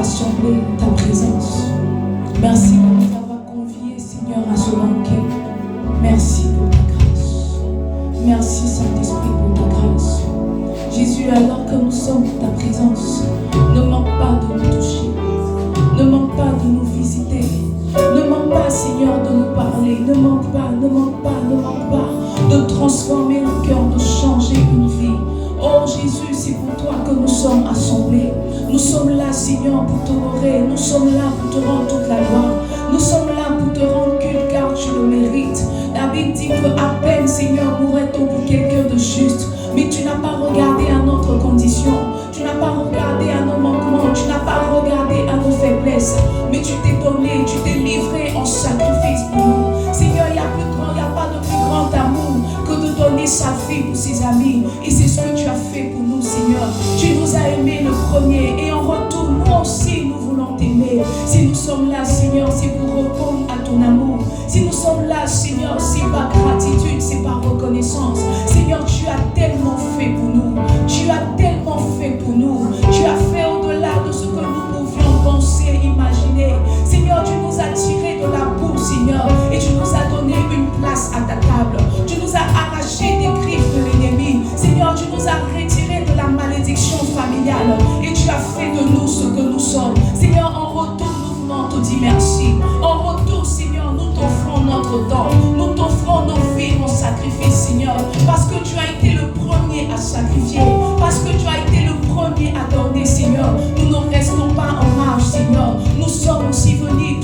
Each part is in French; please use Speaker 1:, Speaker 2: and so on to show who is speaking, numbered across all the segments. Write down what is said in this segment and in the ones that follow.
Speaker 1: rassembler en ta présence. Merci de nous avoir conviés, Seigneur, à ce banquet. Merci pour ta grâce. Merci, Saint-Esprit, pour ta grâce. Jésus, alors que nous sommes dans ta présence, ne manque pas de nous toucher. Ne manque pas de nous visiter. Ne manque pas, Seigneur, de nous parler. Ne manque pas, ne manque pas, ne manque pas de transformer un cœur, de changer une vie. Oh Jésus, c'est pour toi que nous sommes assemblés. Nous sommes là, Seigneur, pour t'honorer. Nous sommes là pour te rendre toute la gloire. Nous sommes là pour te rendre culte car tu le mérites. La Bible dit que à peine, Seigneur, mourrait-on pour quelqu'un de juste. Mais tu n'as pas regardé à notre condition. Tu n'as pas regardé à nos manquements. Tu n'as pas regardé à nos faiblesses. Mais tu t'es donné, tu t'es livré en sacrifice pour nous. Seigneur, il n'y a pas de plus grand amour que de donner sa vie pour ses amis. Et c'est ce que tu as fait pour nous, Seigneur. Tu nous as aimés le premier. Et en retour, nous aussi, nous voulons t'aimer. Si nous sommes là, Seigneur, c'est pour répondre à ton amour. Si nous sommes là, Seigneur, c'est par gratitude, c'est par reconnaissance. Seigneur, tu as tellement fait pour nous. Tu as tellement fait pour nous. Tu as fait au-delà de ce que nous pouvions penser, imaginer. Seigneur, tu nous as tirés de la boue, Seigneur, et tu nous as donné une place à ta table. Tu nous as arraché des griffes de l'ennemi. Seigneur, tu nous as retirés de la malédiction familiale et tu as fait de nous ce que nous sommes. Seigneur, en retour, nous voulons te dire merci. En retour, Seigneur, nous t'offrons notre temps. Nous t'offrons nos vies en sacrifice, Seigneur, parce que tu as été le premier à sacrifier, parce que tu as été le premier à donner, Seigneur. Nous ne restons pas en marge, Seigneur. Nous sommes aussi venus,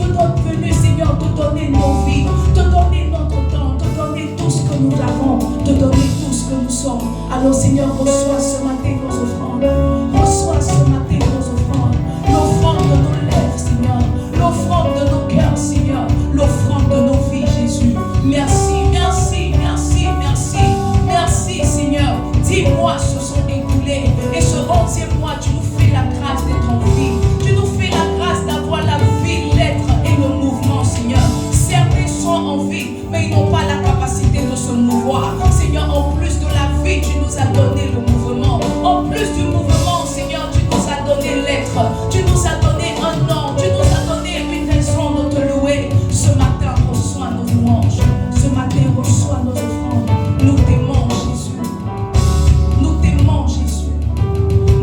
Speaker 1: Seigneur, te donner nos vies, te donner notre temps, te donner tout ce que nous avons, te donner tout ce que nous sommes. Alors, Seigneur, reçois ce matin nos offrandes. Reçois ce matin nos offrandes. L'offrande de nos lèvres, Seigneur. L'offrande de nos cœurs, Seigneur. L'offrande de nos vies, Jésus. Merci, merci, merci, merci. Merci, Seigneur. 10 mois se sont écoulés. Et ce 11e mois, tu nous fais la grâce d'être en vie. Tu nous fais la grâce d'avoir la vie, l'être et le mouvement, Seigneur. Certains sont en vie, mais ils n'ont pas la capacité de se mouvoir. Seigneur, en plus de la vie, tu nous as donné le mouvement. En plus du mouvement, Seigneur, tu nous as donné l'être. Tu nous as donné un nom. Tu nous as donné une raison de te louer. Ce matin, reçois nos louanges. Ce matin, reçois nos offrandes. Nous t'aimons, Jésus. Nous t'aimons, Jésus.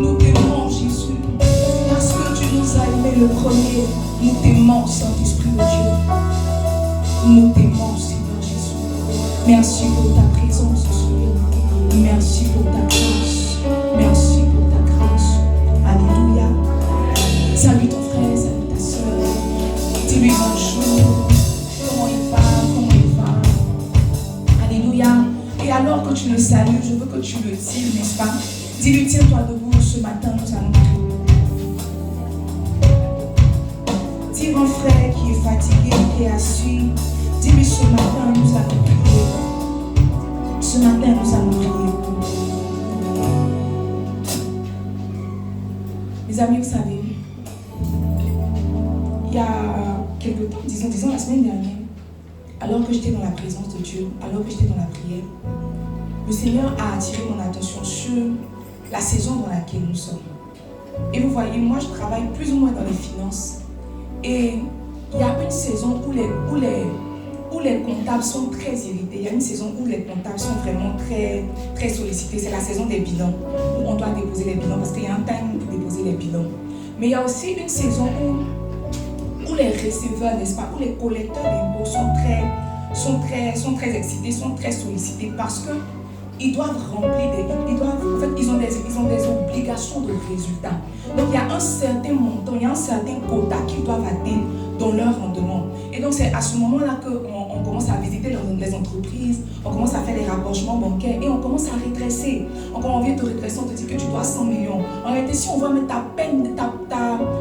Speaker 1: Nous t'aimons, Jésus. Parce que tu nous as aimés le premier. Nous t'aimons, Saint-Esprit de Dieu. Nous t'aimons, Seigneur Jésus. Merci pour ta présence, Seigneur. Merci pour ta grâce. Merci pour ta grâce. Alléluia. Salue ton frère, salue ta soeur. Dis-lui bonjour. Comment il va? Comment il va? Alléluia. Et alors que tu le salues, je veux que tu le dises, n'est-ce pas? Dis-lui, tiens-toi debout, ce matin, nous allons prier. Dis mon frère qui est fatigué, qui est assis, dis-lui, ce matin, nous allons prier. Ce matin, nous allons prier. Mes amis, vous savez, il y a quelques temps, disons la semaine dernière, alors que j'étais dans la présence de Dieu, alors que j'étais dans la prière, le Seigneur a attiré mon attention sur la saison dans laquelle nous sommes. Et vous voyez, moi, je travaille plus ou moins dans les finances. Et il y a une saison où les comptables sont très irrités. Il y a une saison où les comptables sont vraiment très, très sollicités. C'est la saison des bilans, où on doit déposer les bilans, parce qu'il y a un time pour déposer les bilans. Mais il y a aussi une saison où les receveurs, n'est-ce pas, où les collecteurs d'impôts sont très excités, sont très sollicités, parce que ils doivent remplir ils ont des obligations de résultats. Donc il y a un certain montant, il y a un certain quota qu'ils doivent atteindre dans leur rendement. Et donc c'est à ce moment-là qu'on commence à visiter les entreprises, on commence à faire les rapprochements bancaires et on commence à redresser. Quand on vient te redresser, on te dit que tu dois 100 millions. En réalité, si on voit, mais ta peine,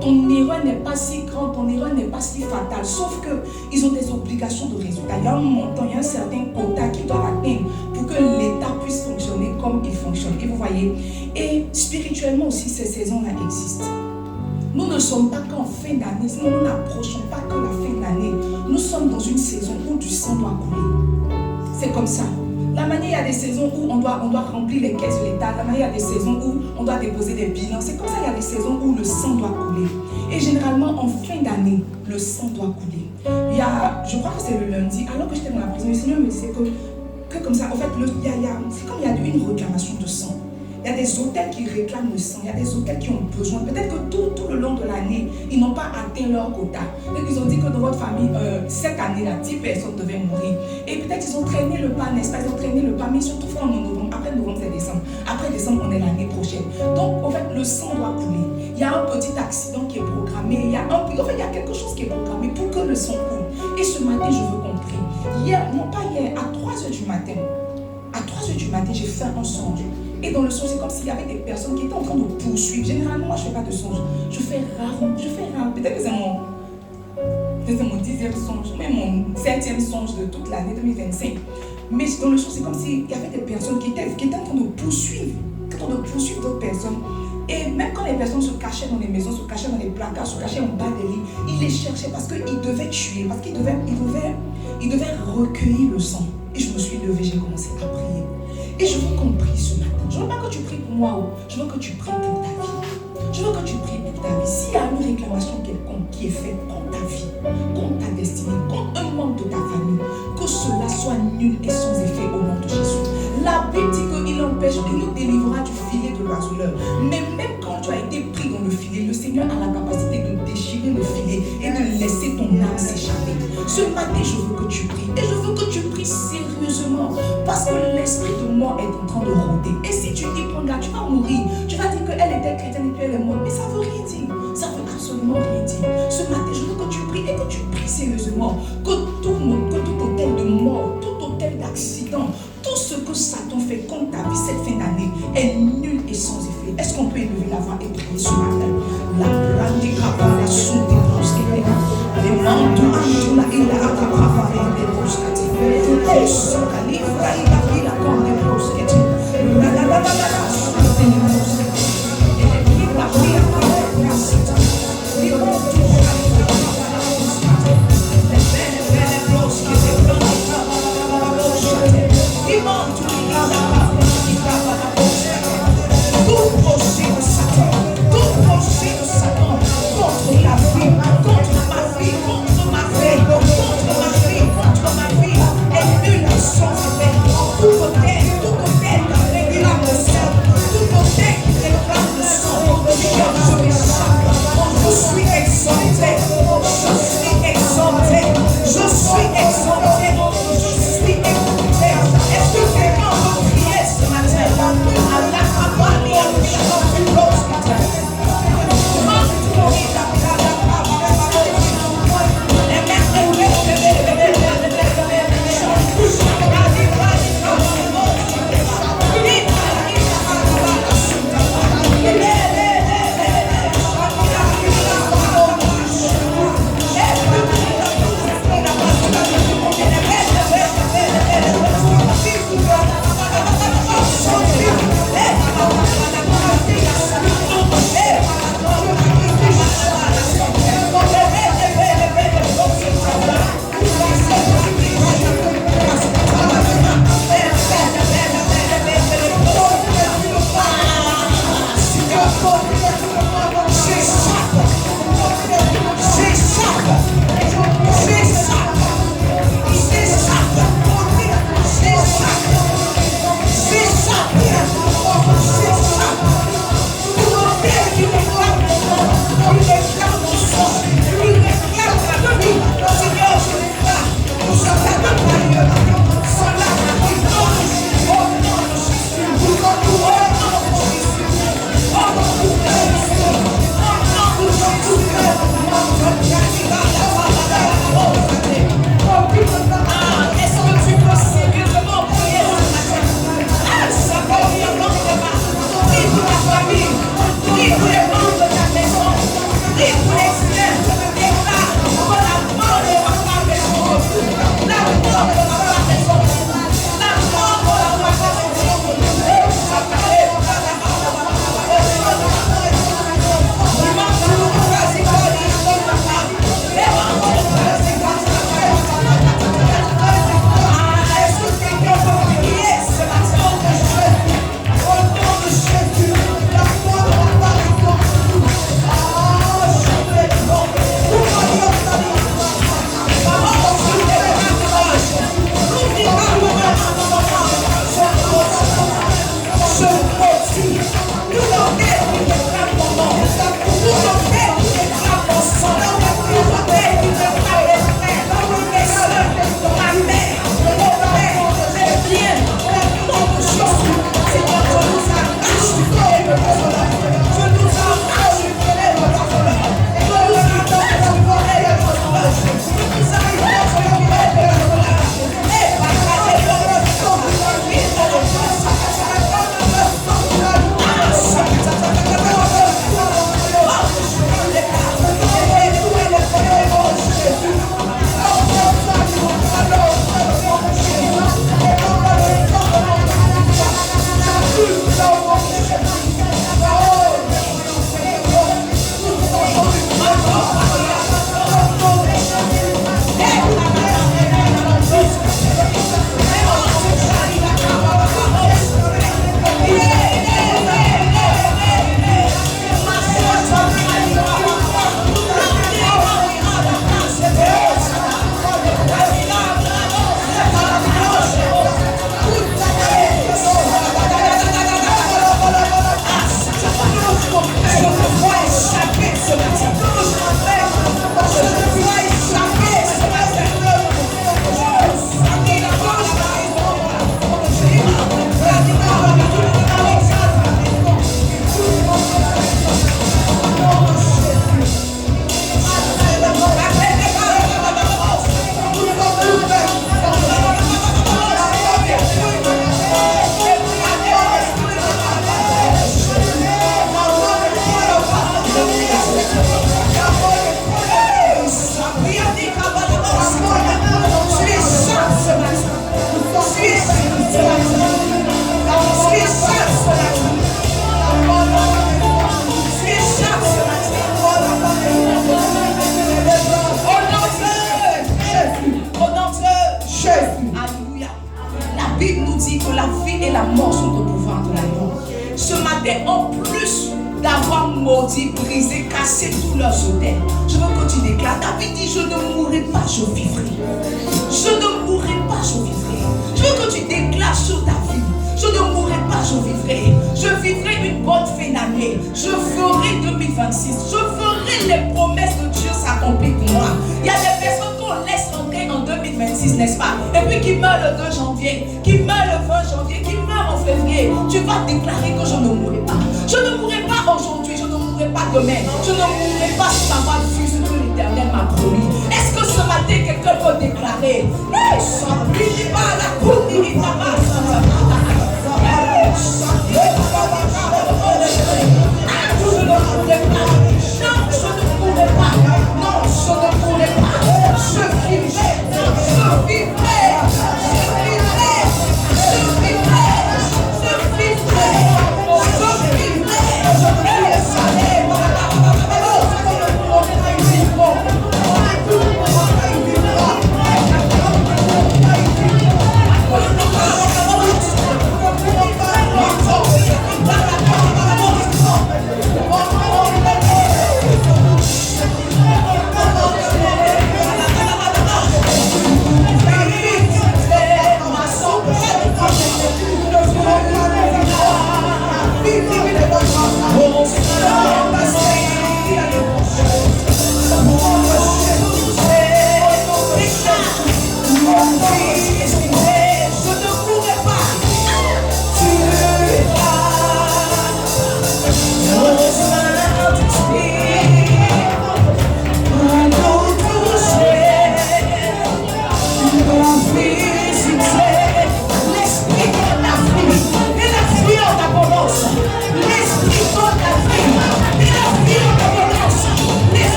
Speaker 1: ton erreur n'est pas si grande, ton erreur n'est pas si fatale. Sauf qu'ils ont des obligations de résultats. Il y a un montant, il y a un certain quota qu'ils doivent atteindre pour que l'État puisse fonctionner comme il fonctionne. Et vous voyez, et spirituellement aussi, ces saisons-là existent. Nous ne sommes pas qu'en fin d'année, nous n'approchons pas que la fin d'année. Nous sommes dans une saison où du sang doit couler. C'est comme ça. La manière, il y a des saisons où on doit remplir les caisses de l'État. La manière, il y a des saisons où on doit déposer des bilans. C'est comme ça, il y a des saisons où le sang doit couler. Et
Speaker 2: année, le sang doit couler. Je crois que c'est le lundi, alors que j'étais dans la prison, le Seigneur me disait que comme ça, en fait, c'est comme il y a une réclamation de sang. Il y a des hôtels qui réclament le sang, il y a des hôtels qui ont besoin. Peut-être que tout le long de l'année, ils n'ont pas atteint leur quota. Peut-être qu'ils ont dit que dans votre famille, cette année-là, 10 personnes devaient mourir. Et peut-être qu'ils ont traîné le pas, n'est-ce pas? Ils ont traîné le pas, mais ils sont tout en novembre. Après novembre, c'est décembre. Après décembre, on est l'année prochaine. Donc, en fait, le sang doit couler. Il y a un petit accident qui est programmé. Il y a quelque chose qui est programmé pour que le sang coule. Et ce matin, je veux qu'on prie. À 3h du matin. À 3h du matin, j'ai fait un songe. Et dans le songe, c'est comme s'il y avait des personnes qui étaient en train de poursuivre. Généralement, moi, je ne fais pas de songe. Je fais rare. Peut-être que c'est mon 10e songe, même mon 7e songe de toute l'année 2025. Mais dans le songe, c'est comme s'il y avait des personnes qui étaient en train de poursuivre. D'autres personnes. Et même quand les personnes se cachaient dans les maisons, se cachaient dans les placards, se cachaient en bas des lits, ils les cherchaient parce qu'ils devaient tuer, parce qu'ils devaient recueillir le sang. Et je me suis levée, j'ai commencé à prier. Et je veux qu'on prie ce matin. Je ne veux pas que tu pries pour moi, je veux que tu pries pour ta vie. Je veux que tu pries pour ta vie. S'il y a une réclamation quelconque qui est faite contre ta vie, contre ta destinée, contre un membre de ta famille, que cela soit nul et sans effet au nom de Jésus. La Bible dit qu'il nous délivrera du filet de l'oiseleur. Mais même quand tu as été pris dans le filet, le Seigneur a la capacité de déchirer le filet et de laisser ton âme s'échapper. Ce matin, je veux que tu pries. Et je veux que tu pries sérieusement. Parce que l'esprit de mort est en train de rôder. Et si tu dis, prends garde, tu vas mourir. Tu vas dire qu'elle était chrétienne et puis elle est morte. Mais ça ne veut rien dire. Ça ne veut absolument rien dire. Ce matin, je veux que tu pries et que tu pries sérieusement. Que tout hôtel de mort, tout hôtel d'accident, tout ce que Satan fait contre ta vie cette fin d'année est nul et sans effet. Est-ce qu'on peut élever la voix et prier ce matin? La brande capala sous des brosquettes, les manteaux à la et la capava des brosquettes. Et ce calibre, il a pris la corne des brosquettes. La sous des brosquettes. Et il a pris la corne des brosquettes. Les manteaux à la brosquette. Les belles brosquettes, les blancs, la brosquette. Les manteaux à la brosquette. Tout projet de Satan, contre la vie, contre ma vie, contre ma vie, contre ma vie, est nul et sans effet. Tout côté qui réclame le sang, tout côté qui réclame le sang, je m'échappe. Je suis exalté, je suis exalté, je suis exalté, je suis écouté. Est-ce que quelqu'un veut prier ce matin? À la campagne, à la maudis, briser, casser tous leurs autels. Je veux que tu déclares. David dit, je ne mourrai pas, je vivrai. Je ne mourrai pas, je vivrai. Je veux que tu déclares sur ta vie. Je ne mourrai pas, je vivrai. Je vivrai une bonne fin d'année. Je ferai 2026. Je ferai les promesses de Dieu s'accomplir pour moi. Il y a des personnes qu'on laisse rentrer en 2026, n'est-ce pas? Et puis qui meurent le 2 janvier, qui meurent le 20 janvier, qui meurent en février. Tu vas déclarer que je ne mourrai pas. Je ne mourrai pas aujourd'hui, je ne mourrai pas demain. Je ne mourrai pas sans avoir vu ce que l'Éternel m'a promis. Est-ce que ce matin quelqu'un peut déclarer?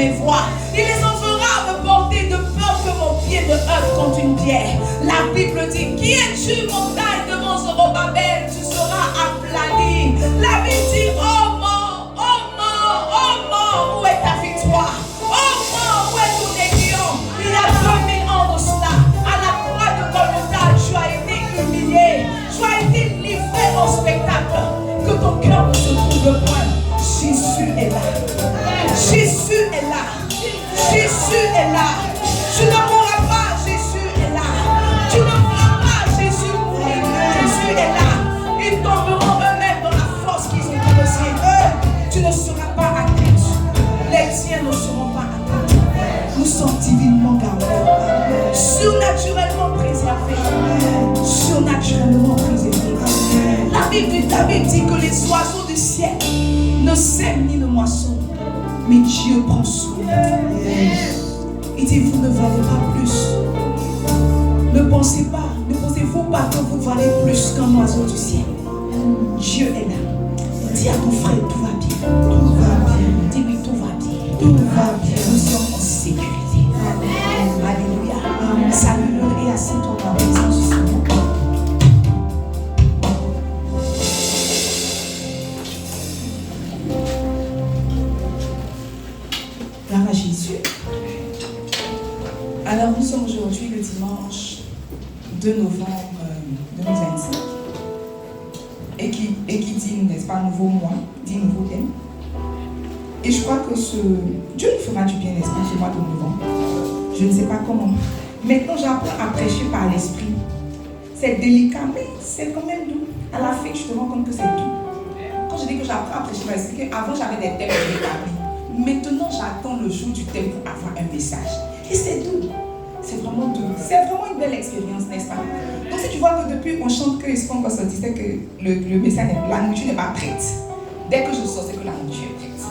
Speaker 2: mes voies. Il les enverra me porter de peur que mon pied ne heurte contre une pierre. La Bible dit, qui es-tu, montagne, devant Zorobabel? Tu seras aplani. La Bible dit, oh mort, oh mort, oh mort, où est ta victoire? Oh mort, où est ton aiguillon? Il y a 2000 ans de cela, à la croix de Golgotha, tu as été humilié, tu as été livré au spectacle. Que ton cœur ne se trouble point. Jésus est là. Jésus est là. Jésus est là. Tu ne mourras pas, Jésus est là. Tu ne mourras pas, Jésus mourra. Jésus est là. Ils tomberont eux-mêmes dans la force qu'ils ont commencé. Eux, tu ne seras pas atteint. Les tiens ne seront pas atteints. Nous sommes divinement gardés, surnaturellement préservés. Surnaturellement préservés. La Bible dit que les oiseaux du ciel ne sèment ni ne moissonnent, mais Dieu prend soin. Il dit, vous ne valez pas plus. Ne pensez-vous pas que vous valez plus qu'un oiseau du ciel. Dieu est là. Dis à ton frère, tout va bien. Tout va bien. Dis-lui, tout va bien. Tout va bien. Nous sommes en sécurité. Alléluia. Salue-le et assieds-toi dans la présence du Seigneur. Gloire à Jésus. Alors nous sommes aujourd'hui le dimanche 2 novembre 2025 et qui dit, n'est-ce pas, nouveau mois, dit nouveau thème. Et je crois que Dieu nous fera du bien, n'est-ce pas, ce mois de novembre. Je ne sais pas comment. Maintenant j'apprends à prêcher par l'esprit. C'est délicat, mais c'est quand même doux. À la fin, tu te rends compte que c'est doux. Quand je dis que j'apprends à prêcher par l'esprit, avant j'avais des thèmes établis. Maintenant, j'attends le jour du thème pour avoir un message. Et c'est doux. C'est vraiment doux. C'est vraiment une belle expérience, n'est-ce pas? Donc, si tu vois que depuis qu'on chante que l'espoir qu'on se disait que le message, la nourriture n'est pas prête. Dès que je sors, c'est que la nourriture est prête.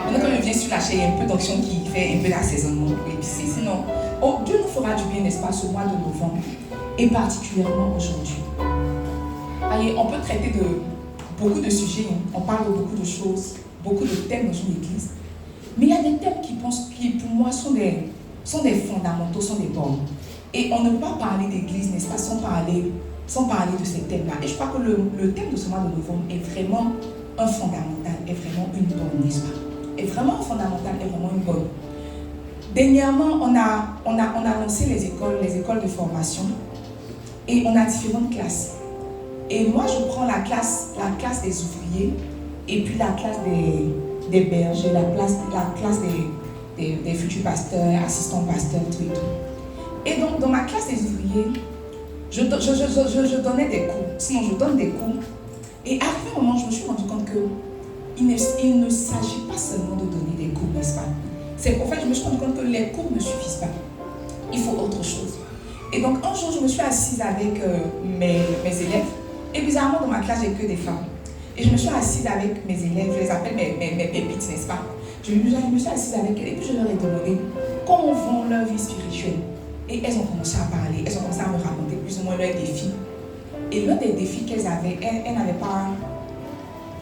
Speaker 2: Maintenant, quand je viens sur la chaîne, il y a un peu d'onction qui fait un peu d'assaisonnement pour épicer. Sinon, Dieu nous fera du bien, n'est-ce pas, ce mois de novembre. Et particulièrement aujourd'hui. Allez, on peut traiter de beaucoup de sujets. On parle de beaucoup de choses, beaucoup de thèmes dans une église. Mais il y a des thèmes qui pour moi, sont des fondamentaux, sont des bornes. Et on ne peut pas parler d'église, n'est-ce pas, sans parler de ces thèmes-là. Et je crois que le thème de ce mois de novembre est vraiment un fondamental, est vraiment une borne, n'est-ce pas? Est vraiment un fondamental, est vraiment une borne. Dernièrement, on a lancé les écoles de formation. Et on a différentes classes. Et moi, je prends la classe des ouvriers et puis la classe des bergers, la classe des futurs pasteurs, assistants pasteurs, tout et tout. Et donc, dans ma classe des ouvriers, je donnais des cours. Sinon, je donne des cours. Et arrivé un moment, je me suis rendu compte qu'il ne s'agit pas seulement de donner des cours, n'est-ce pas? En fait, je me suis rendu compte que les cours ne suffisent pas. Il faut autre chose. Et donc, un jour, je me suis assise avec mes élèves. Et bizarrement, dans ma classe, j'ai que des femmes. Et je me suis assise avec mes élèves, je les appelle mes pépites, n'est-ce pas? Je me suis assise avec elles et puis je leur ai demandé comment vont leur vie spirituelle. Et elles ont commencé à parler, elles ont commencé à me raconter plus ou moins leurs défis. Et l'un des défis qu'elles avaient, elles n'avaient pas...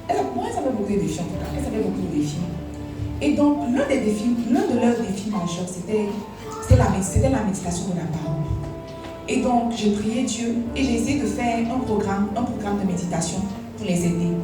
Speaker 2: elles avaient beaucoup de défis en tout cas, elles avaient beaucoup de défis. Et donc, l'un de leurs défis majeurs, c'était la méditation de la parole. Et donc, j'ai prié Dieu et j'ai essayé de faire un programme de méditation pour les aider,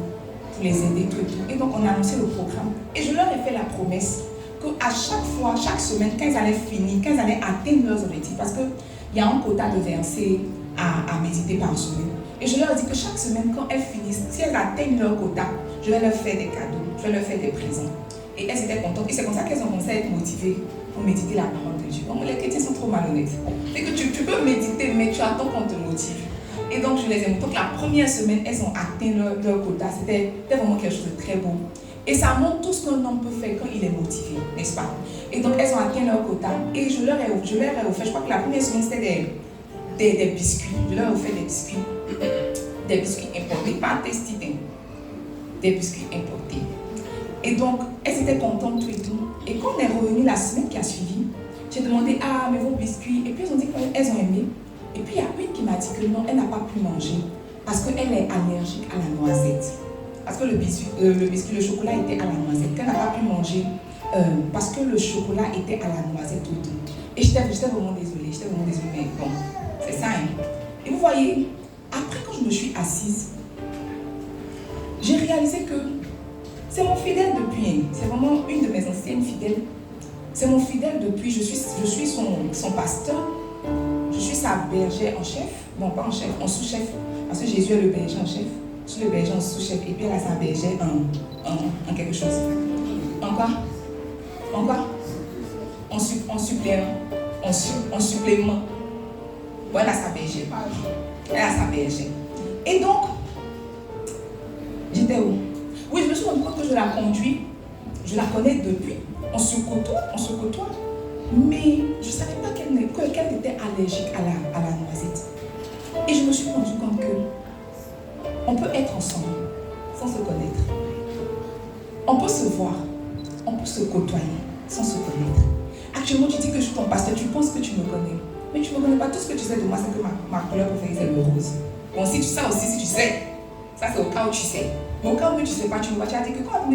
Speaker 2: tout et tout. Et donc, on a lancé le programme. Et je leur ai fait la promesse qu'à chaque fois, chaque semaine, quand elles allaient finir, quand elles allaient atteindre leurs objectifs, parce qu'il y a un quota de versets à méditer par semaine. Et je leur ai dit que chaque semaine, quand elles finissent, si elles atteignent leur quota, je vais leur faire des cadeaux, je vais leur faire des présents. Et elles étaient contentes. Et c'est comme ça qu'elles ont commencé à être motivées pour méditer la parole de Dieu. Donc, les chrétiens sont trop malhonnêtes. C'est que tu peux méditer, mais tu attends qu'on te motive. Et donc, je les aime. Donc, la première semaine, elles ont atteint leur quota. C'était vraiment quelque chose de très beau. Et ça montre tout ce qu'un homme peut faire quand il est motivé, n'est-ce pas? Et donc, elles ont atteint leur quota. Et je leur ai offert, je crois que la première semaine, c'était des biscuits. Je leur ai offert des biscuits importés, pas testés, des biscuits importés. Et donc, elles étaient contentes, tout et tout. Et quand on est revenu la semaine qui a suivi, j'ai demandé, mais vos biscuits. Et puis, elles ont dit qu'elles ont aimé. Et puis, il y a une qui m'a dit que non, elle n'a pas pu manger parce qu'elle est allergique à la noisette. Parce que le biscuit, le chocolat était à la noisette. Qu'elle n'a pas pu manger parce que le chocolat était à la noisette tout. Et j'étais vraiment désolée, mais bon, c'est ça. Hein. Et vous voyez, après quand je me suis assise, j'ai réalisé que c'est mon fidèle depuis. Hein. C'est vraiment une de mes anciennes fidèles. C'est mon fidèle depuis, je suis son pasteur, je suis sa bergère en chef, non pas en chef, en sous-chef, parce que Jésus est le berger en chef, je suis le berger en sous-chef, et puis elle a sa bergère en quelque chose. En quoi? En quoi? En supplément. En supplément. Bon, elle a sa bergère. Elle a sa bergère. Et donc, j'étais où? Oui, je me suis rendu compte que je la conduis, je la connais depuis. On se côtoie, mais je ne savais pas qu'elle était allergique à la noisette. Et je me suis rendu compte que on peut être ensemble sans se connaître. On peut se voir, on peut se côtoyer sans se connaître. Actuellement, tu dis que je suis ton pasteur, tu penses que tu me connais. Mais tu ne me connais pas. Tout ce que tu sais de moi, c'est que ma couleur préférée, c'est le rose. Bon, si tu sais aussi, si tu sais, ça c'est au cas où tu sais. Mais au cas où tu ne sais pas, tu me vois, tu as dit que quand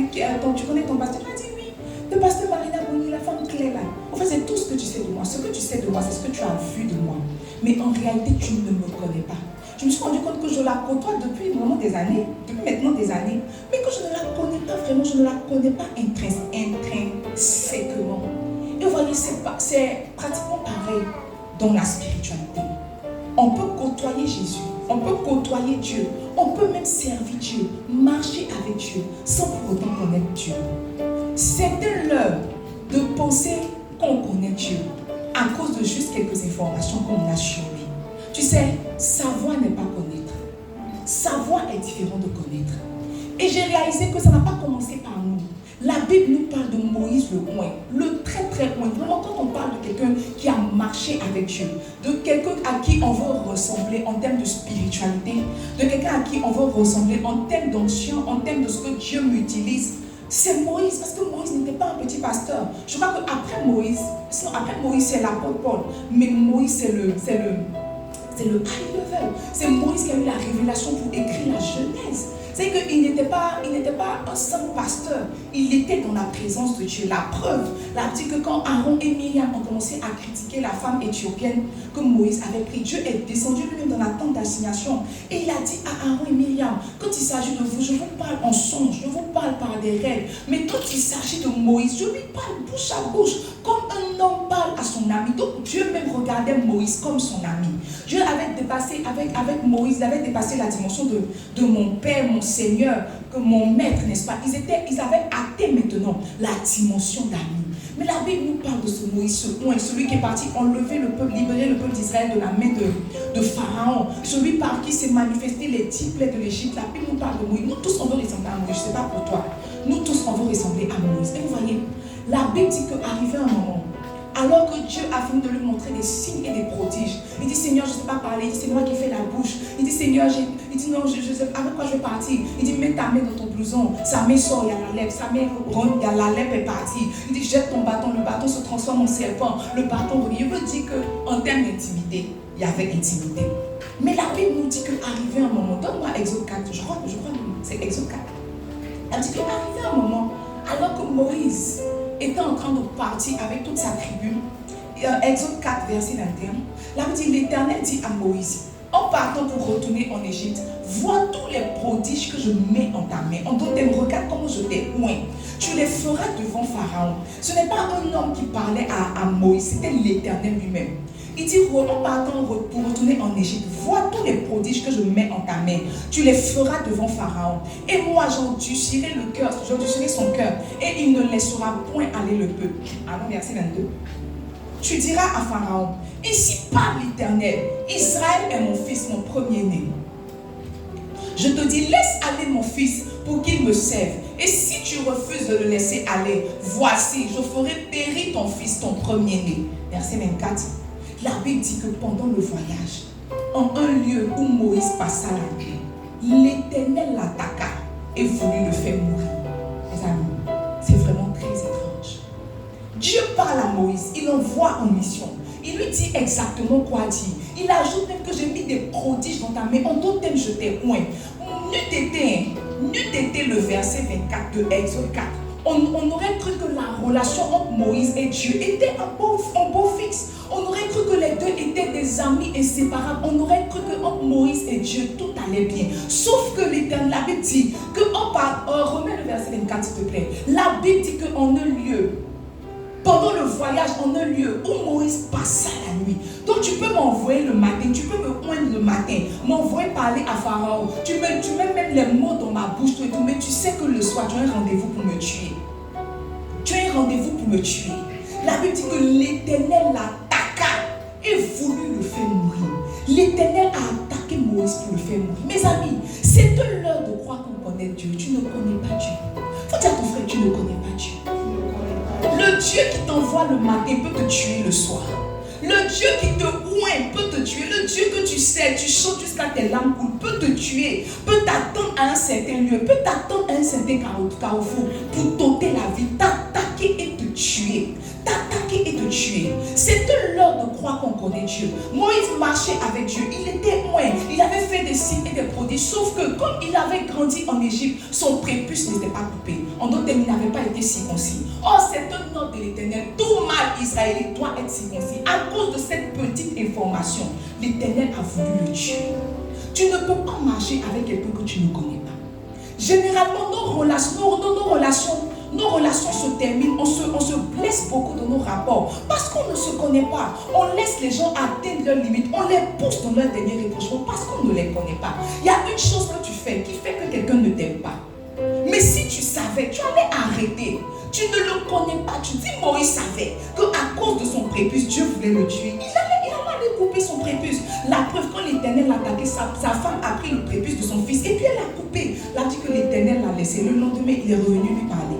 Speaker 2: tu connais ton pasteur, tu as dit oui. Le pasteur Marina Boni, la femme claire là. En fait, c'est tout ce que tu sais de moi. Ce que tu sais de moi, c'est ce que tu as vu de moi. Mais en réalité, tu ne me connais pas. Je me suis rendu compte que je la côtoie depuis vraiment des années, depuis maintenant des années, mais que je ne la connais pas vraiment, je ne la connais pas intrinsèquement. Et vous voyez, c'est pratiquement pareil dans la spiritualité. On peut côtoyer Jésus, on peut côtoyer Dieu, on peut même servir Dieu, marcher avec Dieu, sans pour autant connaître Dieu. C'était l'heure de penser qu'on connaît Dieu à cause de juste quelques informations qu'on a sur lui. Tu sais, savoir n'est pas connaître. Savoir est différent de connaître. Et j'ai réalisé que ça n'a pas commencé par nous. La Bible nous parle de Moïse le loin, le très très loin. Vraiment, quand on parle de quelqu'un qui a marché avec Dieu, de quelqu'un à qui on veut ressembler en termes de spiritualité, de quelqu'un à qui on veut ressembler en termes d'onction, en termes de ce que Dieu m'utilise, c'est Moïse, parce que Moïse n'était pas un petit pasteur. Je crois qu'après Moïse, c'est l'apôtre Paul, mais Moïse c'est le high level. C'est Moïse qui a eu la révélation pour écrire la Genèse. C'est qu'il n'était pas un simple pasteur. Il était dans la présence de Dieu. La preuve, la dit que quand Aaron et Myriam ont commencé à critiquer la femme éthiopienne que Moïse avait pris, Dieu est descendu lui-même dans la tente d'assignation. Et il a dit à Aaron et Myriam, quand il s'agit de vous, je vous parle en songe, je vous parle par des rêves. Mais quand il s'agit de Moïse, je lui parle bouche à bouche, comme un homme parle à son ami. Donc Dieu même regardait Moïse comme son ami. Dieu avait dépassé, avec Moïse, il avait dépassé la dimension de mon père, mon Seigneur, que mon maître, n'est-ce pas? Ils avaient atteint maintenant la dimension d'amis. Mais la Bible nous parle de ce Moïse, celui qui est parti enlever le peuple, libérer le peuple d'Israël de la main de Pharaon, celui par qui s'est manifesté les 10 plaies de l'Égypte. La Bible nous parle de Moïse. Nous tous, on veut ressembler à Moïse. Je ne sais pas pour toi. Nous tous, on veut ressembler à Moïse. Et vous voyez, la Bible dit qu'arrivé un moment, alors que Dieu a fini de lui montrer des signes et des prodiges, il dit Seigneur, je ne sais pas parler, il dit c'est moi qui fais la bouche. Il dit Seigneur, il dit non, je sais avec quoi je vais partir. Il dit mets ta main dans ton blouson, sa main sort, il y a la lèvre, sa main rentre, il y a la lèvre est partie. Il dit jette ton bâton, le bâton se transforme en serpent, le bâton revient. Il veut dire qu'en termes d'intimité, il y avait intimité. Mais la Bible nous dit qu'arrivé un moment, donne-moi Exode 4, je crois que c'est Exode 4. Elle dit qu'arrivé un moment, alors que Moïse était en train de partir avec toute sa tribu, Exode 4, verset 21, là où dit l'Éternel dit à Moïse, en partant pour retourner en Égypte, vois tous les prodiges que je mets en ta main. En d'autres termes, regarde comment je t'ai oint. Tu les feras devant Pharaon. Ce n'est pas un homme qui parlait à Moïse, c'était l'Éternel lui-même. Il dit, en partant pour retourner en Égypte, vois tous les prodiges que je mets en ta main. Tu les feras devant Pharaon. Et moi, j'endurcirai son cœur, et il ne laissera point aller le peuple. Allons, verset 22. Tu diras à Pharaon, ici parle l'Éternel, Israël est mon fils, mon premier-né. Je te dis, laisse aller mon fils pour qu'il me serve. Et si tu refuses de le laisser aller, voici, je ferai périr ton fils, ton premier-né. Verset 24. La Bible dit que pendant le voyage, en un lieu où Moïse passa la nuit, l'Éternel l'attaqua et voulut le faire mourir. Mes amis, c'est vraiment très étrange. Dieu parle à Moïse, il l'envoie en mission. Il lui dit exactement quoi dire. Il ajoute même que j'ai mis des prodiges dans ta main. En d'autres termes, je t'ai oint. N'eût été le verset 24 de Exode 4. on aurait cru que la relation entre Moïse et Dieu était un beau fixe. On aurait cru que les deux étaient des amis inséparables. On aurait cru que entre Moïse et Dieu, tout allait bien. Sauf que l'Éternel, la Bible dit que, remets le verset 24 s'il te plaît. La Bible dit qu'en un lieu, pendant le voyage, en un lieu où Moïse passa la nuit. Donc tu peux m'envoyer le matin, tu peux me poindre le matin, m'envoyer parler à Pharaon. Tu mets même les mots dans ma bouche, tout et tout, mais tu sais que le soir, tu as un rendez-vous pour me tuer. Tu as un rendez-vous pour me tuer. La Bible dit que l'Éternel l'attaqua et voulut le faire mourir. L'Éternel a attaqué Moïse pour le faire mourir. Mes amis, c'est de l'heure de croire qu'on connaît Dieu. Tu ne connais pas Dieu. Faut dire à ton frère, tu ne connais pas Dieu. Le Dieu qui t'envoie le matin peut te tuer le soir. Le Dieu qui te oint peut te tuer. Le Dieu que tu sais, tu sautes jusqu'à tes larmes coulent, peut te tuer, peut t'attendre à un certain lieu, peut t'attendre à un certain carrefour pour t'ôter la vie, t'attaquer et te tuer. T'attaquer et te tuer. C'est de l'heure de croire qu'on connaît Dieu. Moïse marchait avec Dieu. Il était oint. Il avait fait des signes et des prodiges. Sauf que comme il avait grandi en Égypte, son prépuce n'était pas coupé. En d'autres termes, il n'avait pas été circoncis. Or, c'est un ordre de l'Éternel. Tout mâle israélite doit être circoncis. À cause de cette petite information, l'Éternel a voulu le tuer. Tu ne peux pas marcher avec quelqu'un que tu ne connais pas. Généralement, nos relations se terminent, on se blesse beaucoup dans nos rapports parce qu'on ne se connaît pas. On laisse les gens atteindre leurs limites, on les pousse dans leur dernier retranchement parce qu'on ne les connaît pas. Il y a une chose que tu fais qui fait que quelqu'un ne t'aime pas. Mais si tu savais, tu allais arrêter. Tu ne le connais pas. Tu dis, Moïse savait qu'à cause de son prépuce, Dieu voulait le tuer. Il allait couper son prépuce. La preuve, quand l'Éternel l'a attaqué, sa femme a pris le prépuce de son fils et puis elle l'a coupé. Elle a dit que l'Éternel l'a laissé. Le lendemain, il est revenu lui parler.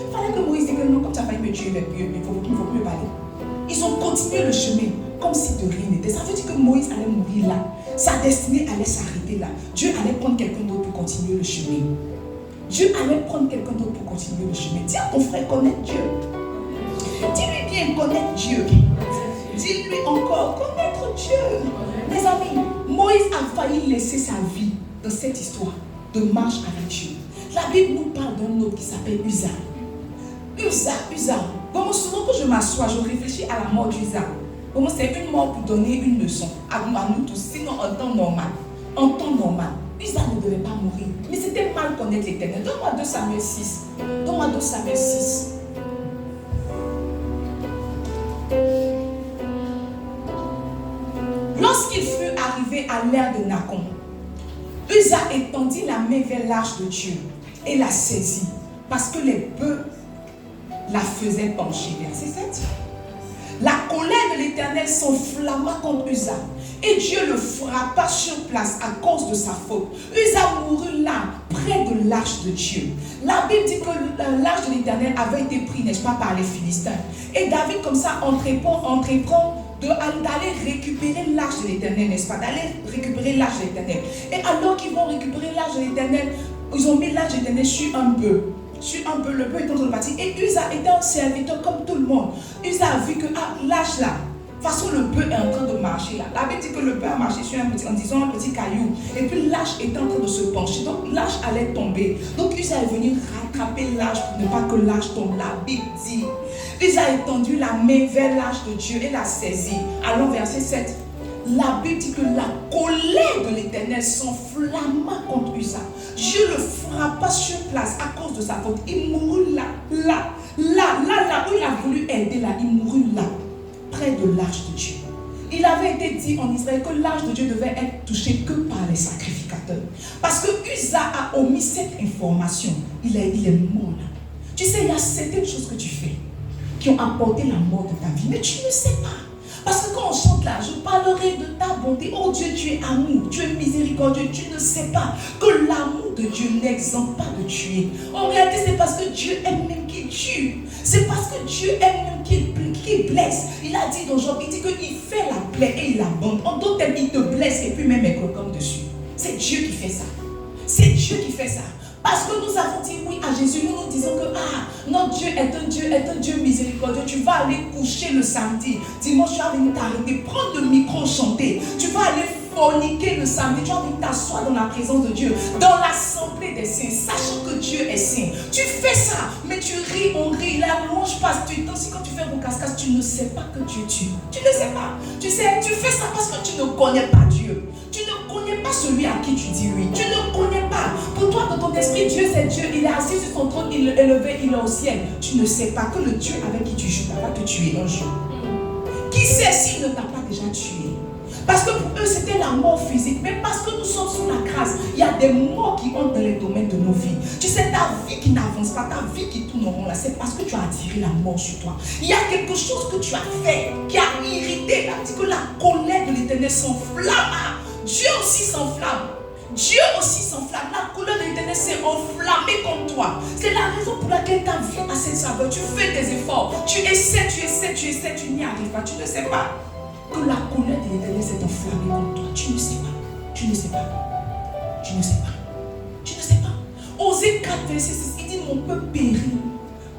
Speaker 2: Il fallait que Moïse dise que non, comme tu as failli me tuer, il ne faut plus me parler. Ils ont continué le chemin comme si de rien n'était. Ça veut dire que Moïse allait mourir là. Sa destinée allait s'arrêter là. Dieu allait prendre quelqu'un d'autre pour continuer le chemin. Dieu allait prendre quelqu'un d'autre pour continuer le chemin. Dis à ton frère, connaître Dieu. Dis-lui bien, connaître Dieu. Dis-lui encore, connaître Dieu. Mes amis, Moïse a failli laisser sa vie dans cette histoire de marche avec Dieu. La Bible nous parle d'un autre qui s'appelle Uza. Uza. Bon, souvent quand je m'assois, je réfléchis à la mort d'Uza. Bon, c'est une mort pour donner une leçon à nous tous, sinon en temps normal. Uza ne devait pas mourir. Mais c'était mal connaître l'Éternel. Donne-moi 2 Samuel 6. Lorsqu'il fut arrivé à l'ère de Nacon, Uza étendit la main vers l'arche de Dieu et la saisit parce que les bœufs la faisaient pencher. Verset 7. La colère de l'Éternel s'enflamma contre Uza et Dieu le frappa sur place à cause de sa faute. Uza mourut là, près de l'arche de Dieu. La Bible dit que l'arche de l'Éternel avait été prise, n'est-ce pas, par les Philistins. Et David, comme ça, entreprend d'aller récupérer l'arche de l'Éternel, n'est-ce pas, d'aller récupérer l'arche de l'Éternel. Et alors qu'ils vont récupérer l'arche de l'Éternel, ils ont mis l'arche de l'Éternel sur un bœuf. Le bœuf est en train de partir. Et Uza était un serviteur comme tout le monde. Uza a vu que l'arche là, de toute façon, le bœuf est en train de marcher là. La Bible dit que le bœuf a marché sur un petit caillou. Et puis l'arche était en train de se pencher. Donc l'arche allait tomber. Donc Uza est venu rattraper l'arche pour ne pas que l'arche tombe. La Bible dit, Uza a étendu la main vers l'arche de Dieu et l'a saisie. Allons verset 7. La Bible dit que la colère de l'Éternel s'enflamma contre Uza. Dieu le frappa sur place à cause de sa faute. Il mourut là où il a voulu aider là. Il mourut là, près de l'arche de Dieu. Il avait été dit en Israël que l'arche de Dieu devait être touchée que par les sacrificateurs. Parce que Uza a omis cette information. Il est mort là. Tu sais, il y a certaines choses que tu fais qui ont apporté la mort de ta vie, mais tu ne sais pas. Parce que quand on chante là, je parlerai de ta bonté. Oh Dieu, tu es amour, tu es miséricordieux. Tu ne sais pas que l'amour de Dieu n'exempte pas de tuer. En réalité, c'est parce que Dieu aime même qu'il tue. C'est parce que Dieu aime même qu'il blesse. Il a dit dans Job, il dit qu'il fait la plaie et il la bande. En d'autres termes, il te blesse et puis même il croque dessus. C'est Dieu qui fait ça. C'est Dieu qui fait ça. Parce que nous avons dit oui à Jésus, nous disons que notre Dieu est un Dieu miséricordieux. Tu vas aller coucher le samedi. Dimanche, tu vas venir t'arrêter, prendre le micro, chanter. Tu vas aller forniquer le samedi, tu vas venir t'asseoir dans la présence de Dieu, dans l'assemblée des saints, sachant que Dieu est saint. Tu fais ça, mais tu ris, on rit, la louange passe, tu es aussi quand tu fais mon cascade, tu ne sais pas que Dieu tue. Tu ne sais pas. Tu sais, tu fais ça parce que tu ne connais pas Dieu. Tu ne connais pas celui à qui tu dis oui. Tu ne connais pas. Pour toi, dans ton esprit, Dieu c'est Dieu. Il est assis sur son trône, il est élevé, il est au ciel. Tu ne sais pas que le Dieu avec qui tu joues va te tuer un jour. Qui sait s'il ne t'a pas déjà tué? Parce que pour eux, c'était la mort physique. Mais parce que nous sommes sous la grâce, il y a des morts qui entrent dans les domaines de nos vies. Tu sais, ta vie qui n'avance pas, ta vie qui tourne en rond là, c'est parce que tu as attiré la mort sur toi. Il y a quelque chose que tu as fait qui a irrité. Il a dit que la colère de l'Éternel s'enflamma. Dieu aussi s'enflamme. Dieu aussi s'enflamme. La colère de l'Éternel s'est enflammée contre toi. C'est la raison pour laquelle ta vie a cette saveur. Tu fais des efforts. Tu essaies, tu n'y arrives pas. Tu ne sais pas que la colère de l'Éternel s'est enflammée contre toi. Tu ne sais pas. Tu ne sais pas. Tu ne sais pas. Tu ne sais pas. Osée 4, verset 6, il dit mon peuple périt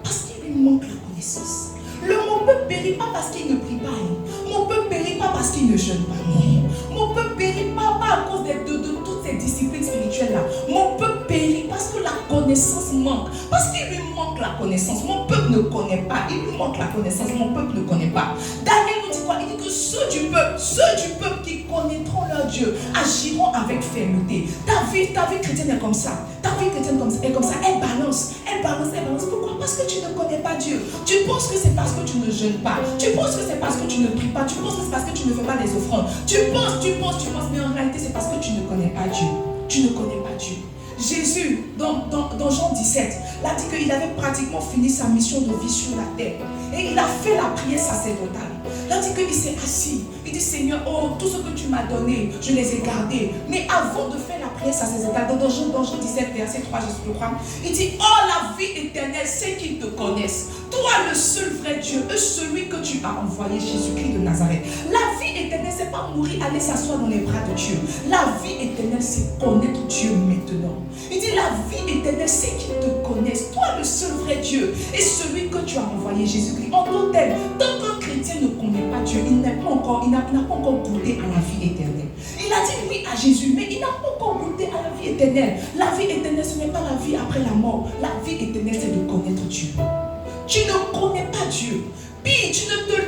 Speaker 2: parce qu'il lui manque la connaissance. Mon peuple périt pas parce qu'il ne prie pas. Mon peuple périt pas parce qu'il ne jeûne pas. Non. Mon peuple périt pas à cause de toutes ces disciplines spirituelles là. Mon peuple périt parce que la connaissance manque. Parce qu'il lui manque la connaissance. Mon peuple ne connaît pas. Il lui manque la connaissance. Mon peuple ne connaît pas. Daniel nous dit quoi? Il dit que ceux du peuple qui connaîtront leur Dieu agiront avec fermeté. Ta vie chrétienne est comme ça. Ta vie chrétienne est comme ça. Elle balance. Pourquoi? Parce que tu ne connais pas Dieu. Tu penses que c'est parce que tu ne jeûnes pas. Tu penses que c'est parce que tu ne pries pas. Tu penses que c'est parce que tu ne fais pas les offrandes. Tu penses, mais en réalité c'est parce que tu ne connais pas Dieu. Tu ne connais pas Dieu. Jésus, dans Jean 17, il a dit qu'il avait pratiquement fini sa mission de vie sur la terre. Et il a fait la prière sacerdotale. Il a dit qu'il s'est assis. Il dit Seigneur, oh, tout ce que tu m'as donné, je les ai gardés. Mais avant de faire la prière sacerdotale, dans Jean 17, verset 3, je crois, il dit, oh, la vie éternelle, c'est qu'ils te connaissent. Toi, le seul vrai Dieu, celui que tu as envoyé, Jésus-Christ de Nazareth. La vie éternelle, c'est pas mourir, aller s'asseoir dans les bras de Dieu. La vie éternelle, c'est connaître Dieu maintenant. Il dit, la vie éternelle, c'est qu'ils te connaissent. Toi, le seul vrai Dieu, et celui que tu as envoyé, Jésus-Christ. En d'autres termes, tant qu'un chrétien ne connaît pas Dieu, il n'a pas encore goûté à la vie éternelle. Il a dit oui à Jésus, mais il n'a pas encore goûté à la vie éternelle. La vie éternelle, ce n'est pas la vie après la mort. La vie éternelle, c'est de connaître Dieu. Tu ne connais pas Dieu. Puis tu ne te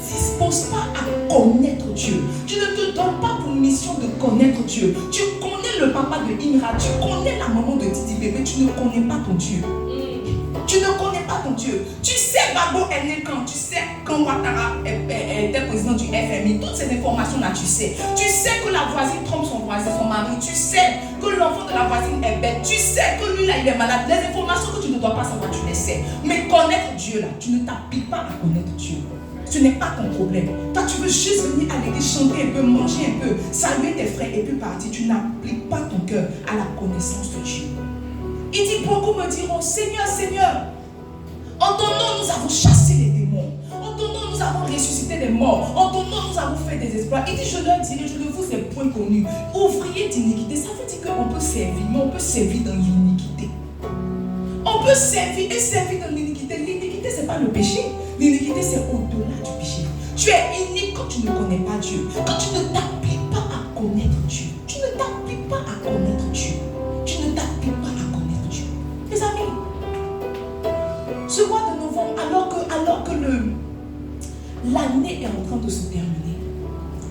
Speaker 2: disposes pas à connaître Dieu. Tu ne te donnes pas pour mission de connaître Dieu. Tu connais le papa de Imra, tu connais la maman de Didi Bébé, tu ne connais pas ton Dieu. Tu ne connais pas ton Dieu. Tu sais Babo est né quand, tu sais quand Ouattara était président du FMI. Toutes ces informations-là, tu sais. Tu sais que la voisine trompe son voisin, son mari. Tu sais que l'enfant de la voisine est bête. Tu sais que lui là, il est malade. Les informations que tu ne dois pas savoir, tu les sais. Mais connaître Dieu là, tu ne t'appliques pas à connaître Dieu. Ce n'est pas ton problème. Toi, tu veux juste venir à l'église, chanter un peu, manger un peu, saluer tes frères et puis partir. Tu n'appliques pas ton cœur à la connaissance de Dieu. Il dit, beaucoup me diront, Seigneur, Seigneur, en ton nom nous avons chassé les démons. En ton nom nous avons ressuscité les morts. En ton nom nous avons fait des exploits. Il dit, je leur dirai, je ne vous ai point connu. Ouvrier d'iniquité, ça veut dire qu'on peut servir, mais on peut servir dans l'iniquité. On peut servir et servir dans l'iniquité. L'iniquité, ce n'est pas le péché. L'iniquité, c'est au-delà du péché. Tu es inique quand tu ne connais pas Dieu. Quand tu ne t'appliques pas à connaître Dieu. Tu ne t'appliques pas à connaître Dieu. Tu ne t'appliques pas à connaître Dieu. Mes amis, ce mois de novembre, alors que l'année est en train de se terminer,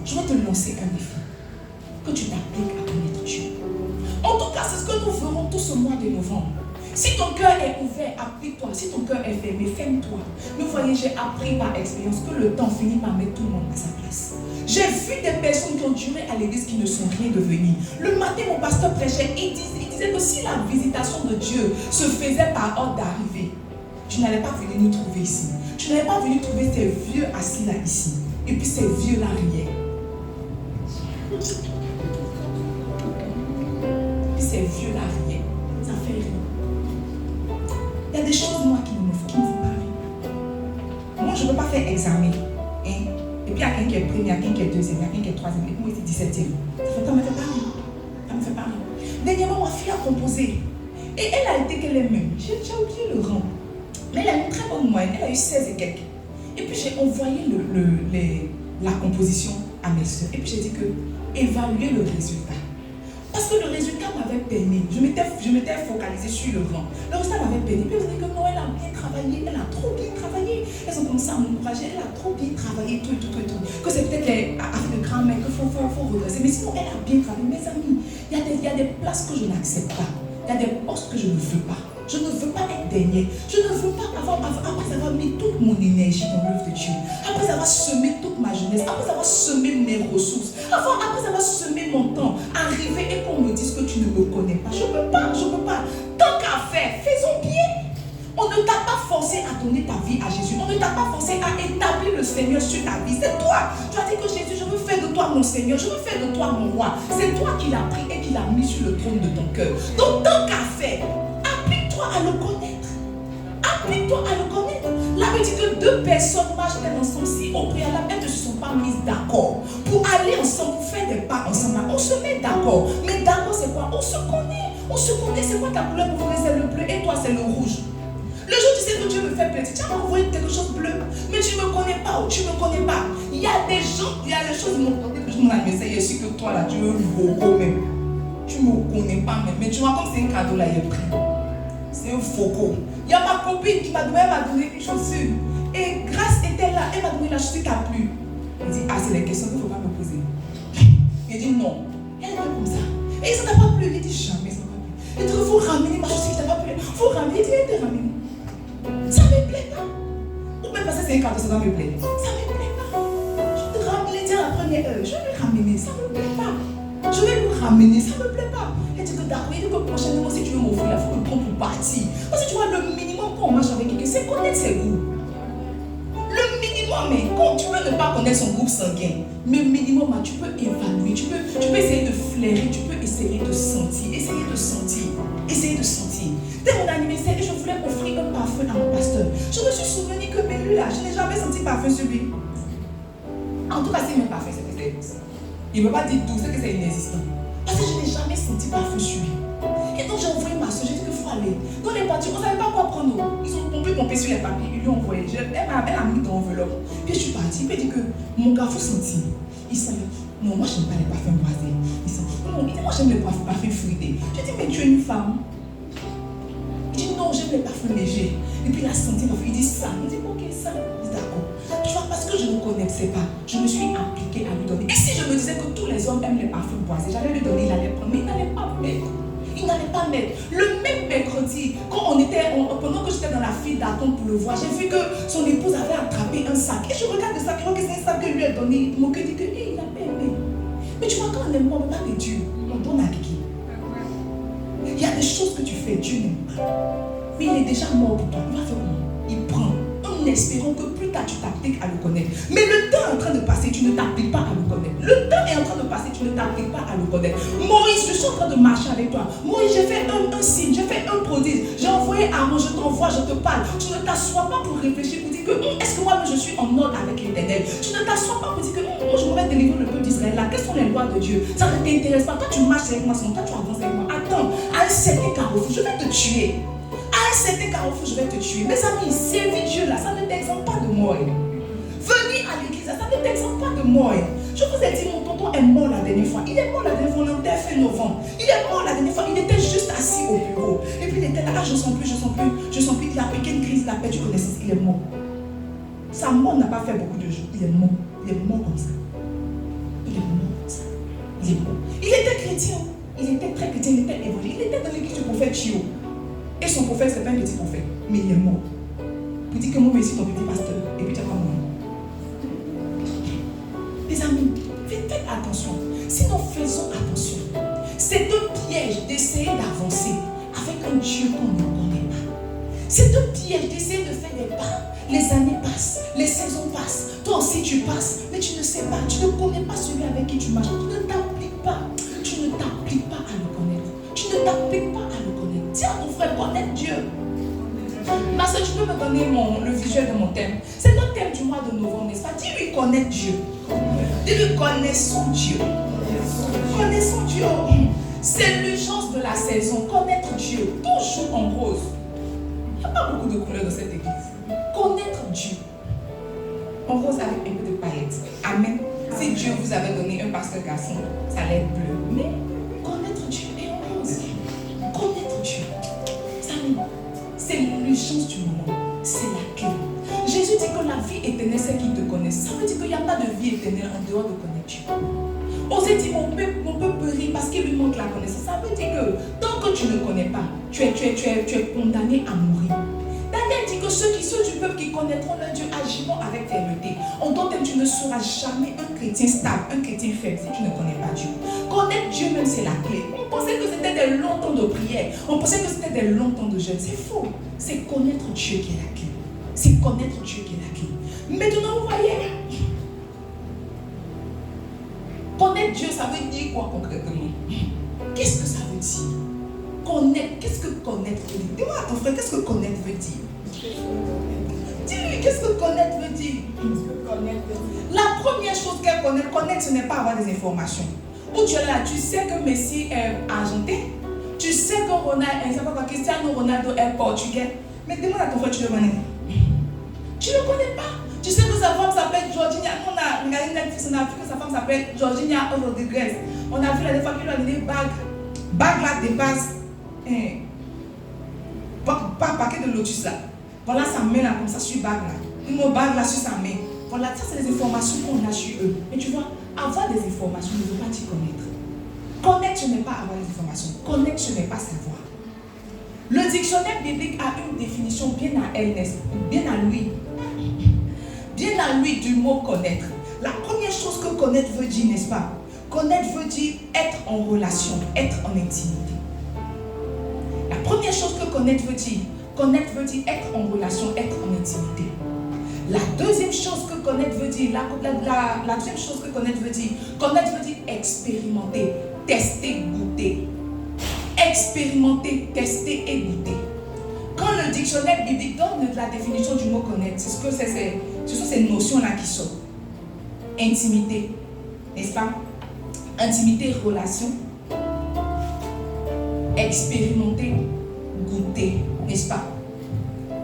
Speaker 2: je vais te lancer un défi. Que tu t'appliques à connaître Dieu. En tout cas, c'est ce que nous ferons tout ce mois de novembre. Si ton cœur est ouvert, applique-toi. Si ton cœur est fermé, ferme-toi. Mais voyez, j'ai appris par expérience que le temps finit par mettre tout le monde à sa place. J'ai vu des personnes qui ont duré à l'église qui ne sont rien devenues. Le matin, mon pasteur prêchait, il disait que si la visitation de Dieu se faisait par ordre d'arrivée, tu n'allais pas venir nous trouver ici. Tu n'allais pas venir trouver ces vieux assis là ici. Et puis ces vieux là riaient. Et ces vieux là riaient. Ça fait rire. Il y a des choses, moi, qui ne me font pas rire. Moi, je ne peux pas faire examen. Hein? Et puis, il y a quelqu'un qui est premier, il y a quelqu'un qui est deuxième, il y a quelqu'un qui est troisième. Et moi, c'est 17e. Ça me fait pas rire. Ça me fait pas rire. Dernièrement, ma fille a composé. Et elle a été qu'elle est même. J'ai oublié le rang. Mais elle a une très bonne moyenne. Elle a eu 16 et quelques. Et puis, j'ai envoyé la composition à mes soeurs. Et puis j'ai dit que évaluer le résultat. Parce que le résultat m'avait peiné. Je m'étais focalisée sur le vent. Le résultat m'avait peiné. Puis vous dites que non, elle a bien travaillé, elle a trop bien travaillé. Elles ont commencé à m'encourager, elle a trop bien travaillé, tout. Que c'est peut-être les affaires de grand-mère qu'il faut redresser. Mais sinon, elle a bien travaillé. Mes amis, il y a des places que je n'accepte pas. Il y a des postes que je ne veux pas. Je ne veux pas être dernier. Je ne veux pas après avoir mis toute mon énergie dans l'œuvre de Dieu, après avoir semé toute ma jeunesse, après avoir semé mes ressources, après avoir semé mon temps, arriver et qu'on me dise que tu ne me connais pas. Je ne peux pas. Tant qu'à faire, faisons bien. On ne t'a pas forcé à donner ta vie à Jésus. On ne t'a pas forcé à établir le Seigneur sur ta vie. C'est toi. Tu as dit que Jésus, je veux faire de toi mon Seigneur. Je veux faire de toi mon roi. C'est toi qui l'as pris et qui l'as mis sur le trône de ton cœur. Donc, tant qu'à faire, applique-toi à le connaître. Applique-toi à le connaître. Là, il dit que deux personnes marchent ensemble. Si au préalable, elles ne se sont pas mises d'accord pour aller ensemble, pour faire des pas ensemble, on se met d'accord. Mais d'accord, c'est quoi? On se connaît. C'est quoi ta couleur préférée? C'est le bleu et toi, c'est le rouge. Le jour où tu sais que Dieu me fait plaisir, tu as envoyé quelque chose de bleu, mais tu ne me connais pas ou tu ne me connais pas. Il y a des gens, il y a des choses qui m'ont demandé que je m'en ai je suis que toi là, tu veux le foco même. Tu ne me connais pas même, mais tu vois comme c'est un cadeau là, il est pris. C'est un foco. Il y a ma copine qui m'a donné une chaussure. Et grâce était là, elle m'a donné la chaussure qui a plu. Elle dit, c'est les questions qu'il ne faut pas me poser. Il dit non. Elle est comme ça. Et ça t'a pas plu. Il dit jamais ça t'a pas plu. Il dit, il faut ramener ma chaussure qui t'a pas plu. Il faut ramener. Il dit, elle te ramène. Ça ne me plaît pas. Ou même parce que c'est un cadeau, ça va me plaire. Ça ne me plaît pas. Je te ramène à la première heure. Je vais le ramener. Ça ne me plaît pas. Je vais le ramener. Ça ne me plaît pas. Elle dit que d'accord. Il dit que prochainement, si tu veux m'offrir, il faut me prendre pour partir. Parce que tu vois, le minimum quand on marche avec quelqu'un, c'est connaître ses goûts. Le minimum, mais quand tu veux ne pas connaître son groupe sanguin, mais minimum, tu peux évaluer, tu peux essayer de flairer, tu peux essayer de sentir. Dès mon anniversaire, je voulais offrir un parfum à mon pasteur. Je me suis souvenu que mais lui là, je n'ai jamais senti parfum sur lui. En tout cas, c'est même parfum, c'est que c'est. Il ne veut pas dire tout, c'est que c'est inexistant. Parce que je n'ai jamais senti parfum sur lui. Et donc j'ai envoyé ma soeur, j'ai dit qu'il faut aller. Dans les voitures, on ne savait pas quoi prendre. Ils ont pompé sur les papiers, ils lui ont envoyé. Elle m'a mis dans l'enveloppe. Puis je suis partie, puis elle dit que mon gars, il faut sentir. Il sent. Non, moi je n'aime pas les parfums boisés. Il sent. Non, il dit moi j'aime les parfums fruités. J'ai dit mais tu es une femme. Il dit non, j'aime les parfums légers. Et puis il a senti, il dit ça. Il dit ok, ça. Il dit d'accord. Tu vois, parce que je ne connaissais pas, je me suis appliquée à lui donner. Et si je me disais que tous les hommes aiment les parfums boisés, j'allais lui donner, il allait prendre, mais il n'allait pas mettre. Il n'allait pas mettre. Le même mercredi, pendant que j'étais dans la file d'attente pour le voir, j'ai vu que son épouse avait attrapé un sac. Et je regarde le sac, je vois que c'est un sac que lui a donné. Mon cœur dit que il n'a pas aimé. Mais tu vois, quand on aime pas, on ne peut pas les Dieu. On donne à qui? Il y a des choses que tu fais, Dieu n'aime pas. Mais il est déjà mort pour toi. Il va faire comment? Il prend. En espérant que plus tard tu t'appliques à le connaître. Mais le temps est en train de passer, tu ne t'appliques pas à le connaître. Le temps est en train de passer, tu ne t'appliques pas à le connaître. Moïse, je suis en train de marcher avec toi. Moïse, j'ai fait un signe, j'ai fait un prodige. J'ai envoyé Aaron, je t'envoie, je te parle. Tu ne t'assois pas pour réfléchir, pour dire que est-ce que moi je suis en ordre avec l'Éternel. Tu ne t'assois pas pour dire que moi je vais délivrer le peuple d'Israël là. Quelles sont les lois de Dieu? Ça ne t'intéresse pas. Toi tu marches avec moi, toi tu avances avec moi. Attends, à un certain carrefour, je vais te tuer. À un certain carrefour, je vais te tuer. Mes amis, servir Dieu là, ça ne t'exempte pas de mort. Venir à l'église, ça ne t'exempte pas de mort. Je vous ai dit, mon tonton est mort la dernière fois. Il est mort la dernière fois, on était fin novembre. Il est mort la dernière fois, il était juste assis au bureau. Et puis il était là, je sens plus. Il a piqué une crise, il a perdu connaissance, il est mort. Sa mort n'a pas fait beaucoup de jours. Il est mort comme ça. Il est mort. Il était chrétien. Il était très chrétien, il était évolué. Il était dans l'église du prophète Chio. Et son prophète, c'est pas un petit prophète, mais il est mort. Pour dire que moi, je suis ton petit pasteur, et puis tu n'as pas mort. Les amis, faites attention. Sinon, faisons attention. C'est un piège d'essayer d'avancer avec un Dieu qu'on ne connaît pas. C'est un piège d'essayer de faire des pas. Les années passent, les saisons passent. Toi aussi, tu passes, mais tu ne sais pas. Tu ne connais pas celui avec qui tu marches. Tu ne t'appliques pas. Tu ne t'appliques pas à le connaître. Tu ne t'appliques pas à le connaître. Dis à ton frère, connaître Dieu. Ma soeur, tu peux me donner le visuel de mon thème. C'est notre thème du mois de novembre, n'est-ce pas? Dis-lui connaître Dieu. Dis-lui connaissons Dieu. Connaissons Dieu. C'est l'urgence de la saison. Connaître Dieu. Toujours en rose. Il n'y a pas beaucoup de couleurs dans cette église. Connaître Dieu. En rose avec un peu de paillettes. Amen. C'est Dieu vous avait donné un pasteur garçon, ça allait être bleu. Mais connaître Dieu est rose. Connaître Dieu, c'est l'urgence du moment. C'est la clé. Jésus dit que la vie éternelle, c'est qu'il te connaît. Ça veut dire qu'il n'y a pas de vie éternelle en dehors de connaître Dieu. Osez dire mon peuple périt parce qu'il lui manque la connaissance. Ça veut dire que tant que tu ne connais pas, tu es condamné à mourir. Daniel dit que ceux du peuple qui connaîtront leur Dieu agiront avec fermeté. En d'autres termes, tu ne seras jamais un chrétien stable, un chrétien faible si tu ne connais pas Dieu. Connaître Dieu même, c'est la clé. On pensait que c'était des longs temps de prière. On pensait que c'était des longs temps de jeûne. C'est faux. C'est connaître Dieu qui est la clé. C'est connaître Dieu qui est la clé. Maintenant, vous voyez, connaître Dieu, ça veut dire quoi concrètement? Qu'est-ce que ça veut dire? Connaître, qu'est-ce que connaître veut dire? Dis-moi à ton frère, qu'est-ce que connaître veut dire? Dis-lui, qu'est-ce que connaître veut dire? La première chose qu'elle connaît, connaître, ce n'est pas avoir des informations. Où tu es là, tu sais que Messi est argentin, tu sais que Cristiano Ronaldo est portugais, mais demande à ton frère, tu le connais? Tu ne le connais pas. Tu sais que sa femme s'appelle Georgina. On a regardé Netflix, on a vu que sa femme s'appelle Georgina Rodriguez. On a vu la fois qu'il lui a donné bague. Bague là dépasse pas un paquet de lotus là. Voilà sa main là, comme ça sur bague là. Une autre bague là sur sa main. Voilà, ça c'est les informations qu'on a sur eux. Mais tu vois, avoir des informations ne veut pas dire connaître. Connaître, ce n'est pas avoir des informations. Connaître, ce n'est pas savoir. Le dictionnaire biblique a une définition bien à elle, bien à lui du mot connaître. La première chose que connaître veut dire, n'est-ce pas? Connaître veut dire être en relation, être en intimité. La première chose que connaître veut dire être en relation, être en intimité. La deuxième chose que connaître veut dire, la deuxième chose que connaître veut dire expérimenter, tester, goûter. Expérimenter, tester et goûter. Quand le dictionnaire biblique donne la définition du mot connaître, ce sont ces notions-là qui sortent. Intimité, n'est-ce pas? Intimité, relation. Expérimenter, goûter, n'est-ce pas?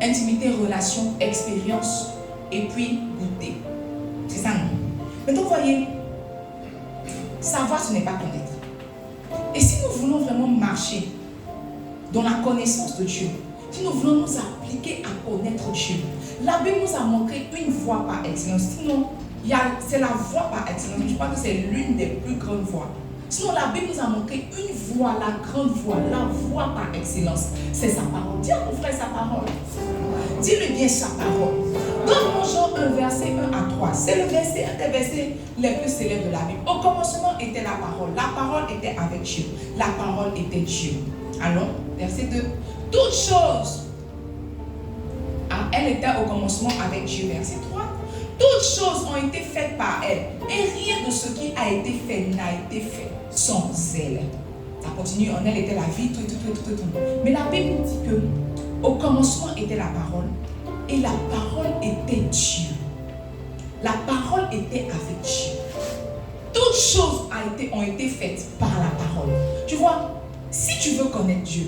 Speaker 2: Intimité, relation, expérience, et puis goûter. C'est ça, non? Maintenant, vous voyez, savoir, ce n'est pas connaître. Et si nous voulons vraiment marcher dans la connaissance de Dieu, si nous voulons nous appliquer à connaître Dieu, la Bible nous a montré une voie par excellence. Sinon, c'est la voie par excellence. Je crois que c'est l'une des plus grandes voies. Sinon, la Bible nous a montré une voie, la grande voie, la voie par excellence. C'est sa parole. Dis à mon frère sa parole. Dis-lui bien sa parole. Donne-moi Jean 1, verset 1 à 3. C'est un des versets les plus célèbres de la Bible. Au commencement était la parole. La parole était avec Dieu. La parole était Dieu. Allons, verset 2. Toutes choses. Elle était au commencement avec Dieu. Verset 3. Toutes choses ont été faites par elle. Et rien de ce qui a été fait n'a été fait sans elle. Ça continue. En elle était la vie, tout. Mais la Bible dit que au commencement était la parole. Et la parole était Dieu. La parole était avec Dieu. Toutes choses ont été faites par la parole. Tu vois, si tu veux connaître Dieu,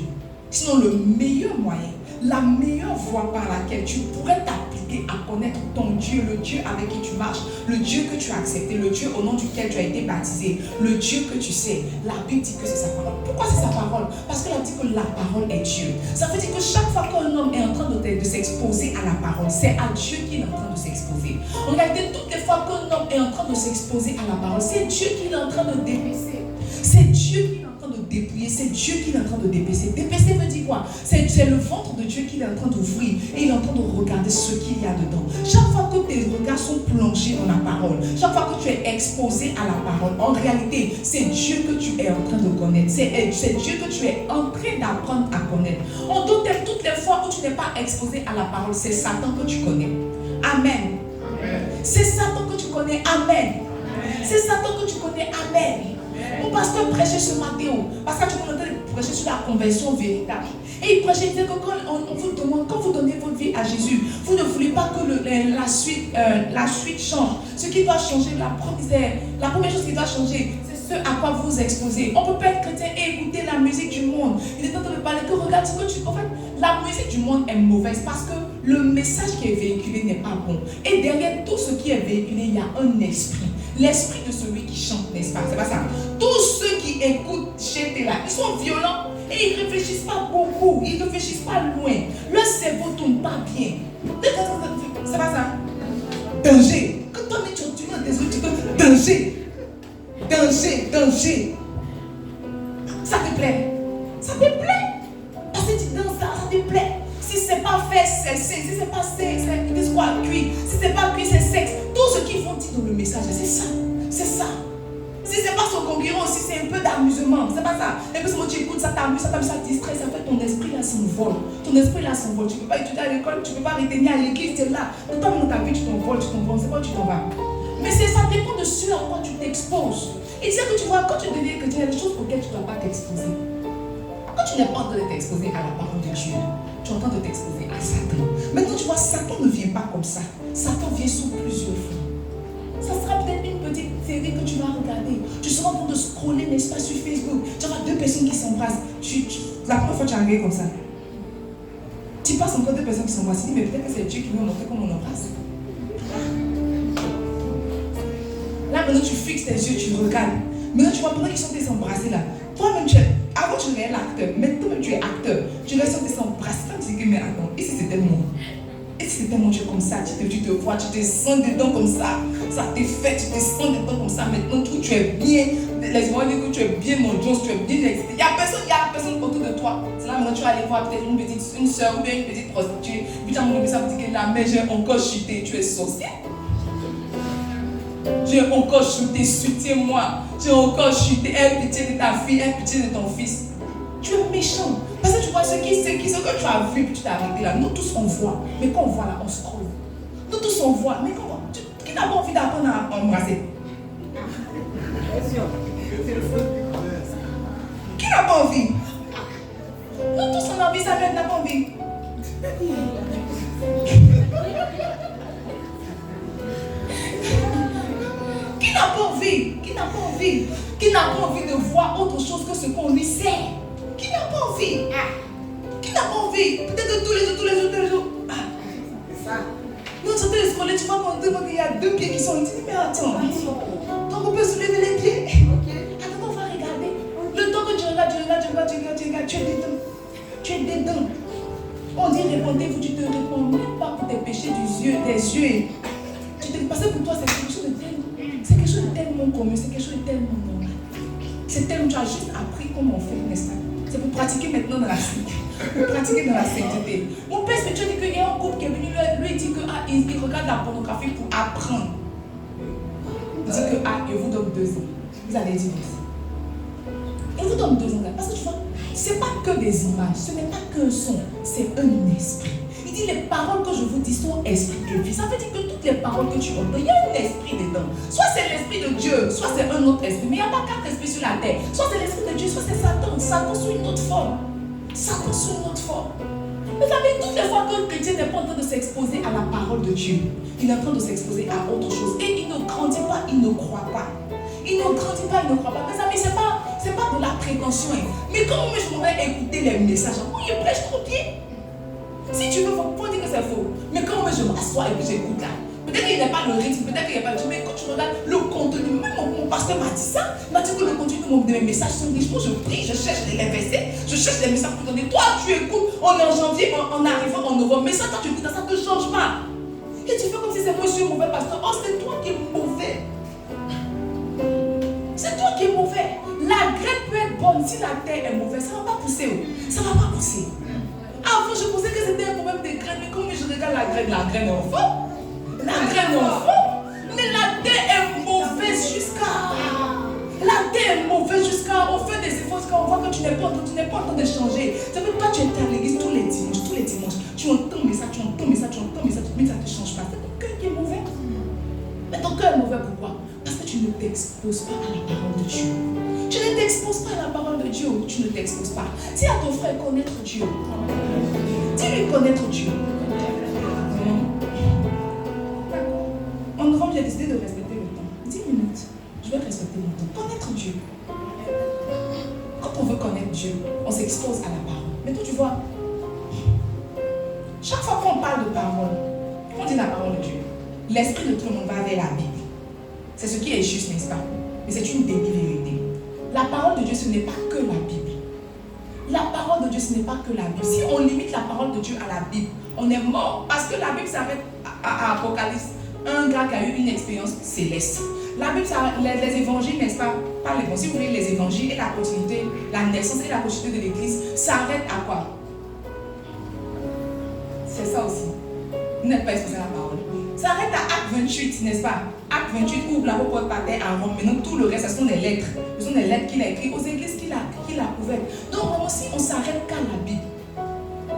Speaker 2: sinon le meilleur moyen, la meilleure voie par laquelle tu pourrais t'appliquer à connaître ton Dieu, le Dieu avec qui tu marches, le Dieu que tu as accepté, le Dieu au nom duquel tu as été baptisé, le Dieu que tu sais, la Bible dit que c'est sa parole. Pourquoi c'est sa parole? Parce que la Bible dit que la parole est Dieu. Ça veut dire que chaque fois qu'un homme est en train de s'exposer à la parole, c'est à Dieu qu'il est en train de s'exposer. En réalité, toutes les fois qu'un homme est en train de s'exposer à la parole, c'est Dieu qui est en train de dépaisser. C'est Dieu qui est en train de dépouiller, c'est Dieu qui est en train de dépêcer. Dépêcer veut dire quoi? C'est le ventre de Dieu qu'il est en train d'ouvrir et il est en train de regarder ce qu'il y a dedans. Chaque fois que tes regards sont plongés dans la parole, chaque fois que tu es exposé à la parole, en réalité, c'est Dieu que tu es en train de connaître. C'est Dieu que tu es en train d'apprendre à connaître. En d'autres termes, toutes les fois où tu n'es pas exposé à la parole, c'est Satan que tu connais. Amen. C'est Satan que tu connais. Amen. C'est Satan que tu connais. Amen. Mon pasteur prêchait ce matin, parce que tu m'entends prêcher sur la conversion véritable. Et il prêchait, il disait que quand on vous demande, quand vous donnez votre vie à Jésus, vous ne voulez pas que la suite change. Ce qui doit changer, la première chose qui doit changer, c'est ce à quoi vous vous exposez. On ne peut pas être chrétien et écouter la musique du monde. Il est en train de parler que regarde ce que tu... En fait, la musique du monde est mauvaise parce que le message qui est véhiculé n'est pas bon. Et derrière tout ce qui est véhiculé, il y a un esprit. l'esprit de celui qui chante, n'est-ce pas? C'est pas ça. Tous ceux qui écoutent là, ils sont violents et ils ne réfléchissent pas beaucoup, ils ne réfléchissent pas loin. Leur cerveau ne tourne pas bien. C'est pas ça? Danger. Quand toi, tu retournes dans tes yeux, tu dis danger. Danger, danger. Ça te plaît? Ça te plaît? Parce que tu danses ça, ça te plaît. Si c'est pas fait, c'est sexe. Si c'est pas sexe, c'est quoi cuit. Si c'est pas cuit, c'est sexe. Tout ce qu'ils vont dire dans le message, c'est ça. C'est ça. Si c'est pas son concurrent aussi, c'est un peu d'amusement. C'est pas ça. Et puis tu écoutes, ça t'amuse, ça distrait, ça fait ton esprit là s'envole. Ton esprit là s'envole. Tu ne peux pas étudier à l'école, tu ne peux pas retenir à l'église, tu es là. De toi dans ta vie, tu t'envoles, c'est pas où tu t'en vas. Mais ça dépend de ce à quoi tu t'exposes. Et c'est que tu vois, quand tu deviens chrétien, il y a des choses auxquelles tu ne dois pas t'exposer. Quand tu n'es pas en train de t'exposer à la parole de Dieu, tu es en train de t'exposer à Satan. Maintenant, tu vois, Satan ne vient pas comme ça. Satan vient sous plusieurs formes. Ça sera peut-être une petite série que tu vas regarder. Tu seras en train de scroller, n'est-ce pas, sur Facebook. Tu auras deux personnes qui s'embrassent. La première fois, tu es arrivé comme ça. Tu passes encore deux personnes qui s'embrassent. Tu dis, mais peut-être que c'est Dieu qui veut montrer comment on embrasse. Là, maintenant, tu fixes tes yeux, tu regardes. Maintenant, tu vois, pendant qu'ils sont embrassés là, toi-même, avant, tu es l'acteur. Maintenant, tu es acteur. Tu restes s'embrasser. Tu dis que, mais attends, et si c'était moi? Et si c'était moi, tu es comme ça, tu te vois, tu te sens dedans comme ça. Ça t'est fait, tu te sens dedans comme ça. Maintenant, tu es bien. Laisse-moi dire que tu es bien audience, tu es bien excité. Il y a personne autour de toi. C'est là maintenant, tu vas aller voir peut-être une soeur ou bien une petite prostituée. Puis tu as mon ça me dit que la mère, j'ai encore chuté. Tu es sorcier. J'ai encore chuté, soutiens-moi. J'ai encore chuté. Aie pitié de ta fille, aie pitié de ton fils. Tu es méchant. Parce que tu vois ce que tu as vu puis tu t'es arrêté là. Nous tous on voit. Mais quand on voit là, on scrolle. Nous tous on voit. Mais comment? Qui n'a pas envie d'apprendre à embrasser? Qui n'a pas envie? Nous tous on a envie, ça n'a pas envie. Qui n'a pas envie? Qui n'a pas envie? Qui n'a pas envie de voir autre chose que ce qu'on lui sait? Qui n'a pas envie? Qui n'a pas envie? Peut-être que tous les jours. C'est ça. Nous, tu te scroller, tu vois qu'il y a deux pieds qui sont ici. Mais attends. Donc on peut soulever les pieds. Attends, on va regarder. Le temps que tu regardes, tu es dedans. On dit répondez-vous, tu te réponds même pas pour tes péchés des yeux. Parce que pour toi, c'est quelque chose de tellement commun, c'est quelque chose de tellement normal. C'est tellement, tu as juste appris comment on fait, n'est-ce pas? C'est pour pratiquer maintenant dans la sainteté. Mon père spirituel dit qu'il y a un couple qui est venu, lui dit qu'il regarde la pornographie pour apprendre. Il dit que, il vous donne 2 ans. Vous allez divorcer. Il vous donne 2 ans là. Parce que tu vois, ce n'est pas que des images, ce n'est pas qu'un son, c'est un esprit. Il dit les paroles que je vous dis sont esprit et vie. Ça veut dire que toutes les paroles que tu entends, il y a un esprit dedans. Soit c'est l'esprit de Dieu, soit c'est un autre esprit. Mais il n'y a pas 4 esprits sur la terre. Soit c'est l'esprit de Dieu, soit c'est Satan. Satan sous une autre forme. Mes amis, toutes les fois qu'un chrétien n'est pas en train de s'exposer à la parole de Dieu, il est en train de s'exposer à autre chose. Et il ne grandit pas, il ne croit pas. Il ne grandit pas, il ne croit pas. Mes amis, ce n'est pas de la prétention. Mais quand je voudrais écouter les messages, il prêche trop bien. Si tu veux, il faut dire que c'est faux. Mais quand je m'assois et puis j'écoute là, peut-être qu'il n'y a pas le rythme, peut-être qu'il n'y a pas le rythme, mais quand tu regardes le contenu, même mon pasteur m'a dit ça, il m'a dit que le contenu de mes messages sont riches. Moi, je prie, je cherche les versets, je cherche les messages pour donner. Toi, tu écoutes, on est en janvier, en arrivant en novembre, mais ça, quand tu écoutes, ça ne te change pas. Et tu fais comme si c'est moi, je suis un mauvais pasteur. Oh, c'est toi qui es mauvais. C'est toi qui es mauvais. La graine peut être bonne, si la terre est mauvaise, ça ne va pas pousser. Ça ne va pas pousser. Avant, je pensais que c'était un problème de graines, mais comme je regarde la graine est en fond. La graine est en fond. Mais la terre est mauvaise jusqu'à. La terre est mauvaise jusqu'à. On fait des efforts quand on voit que tu n'es pas en train de changer. C'est que toi, tu es à l'église tous les dimanches. Tu entends mais ça, mais ça ne te change pas. C'est ton cœur qui est mauvais. Mais ton cœur est mauvais pourquoi? Parce que tu ne t'exposes pas à la parole de Dieu. Tu ne t'exposes pas à la parole de Dieu. Tu ne t'exposes pas. Dis à ton frère connaître Dieu. Dis-lui connaître Dieu. En novembre, j'ai décidé de respecter le temps. 10 minutes. Je vais respecter mon temps. Connaître Dieu. Quand on veut connaître Dieu, on s'expose à la parole. Mais toi, tu vois, chaque fois qu'on parle de parole, on dit la parole de Dieu, l'esprit de tout le monde va vers la Bible. C'est ce qui est juste, n'est-ce pas? Mais c'est une demi-vérité. La parole de Dieu, ce n'est pas que la Bible. La parole de Dieu, ce n'est pas que la Bible. Si on limite la parole de Dieu à la Bible, on est mort. Parce que la Bible s'arrête à Apocalypse. Un gars qui a eu une expérience céleste. La Bible, les évangiles, n'est-ce pas? Pas les, si vous voulez, les évangiles et la continuité, la naissance et la continuité de l'église s'arrêtent à quoi? C'est ça aussi. Vous n'êtes pas exposé à la parole. Ça arrête à Acte 28, n'est-ce pas? Acte 28 ouvre la porte par terre à Rome. Maintenant, tout le reste, ce sont des lettres. Ce sont des lettres qu'il a écrites aux églises qu'il a ouvertes. Donc, vraiment, si on s'arrête qu'à la Bible,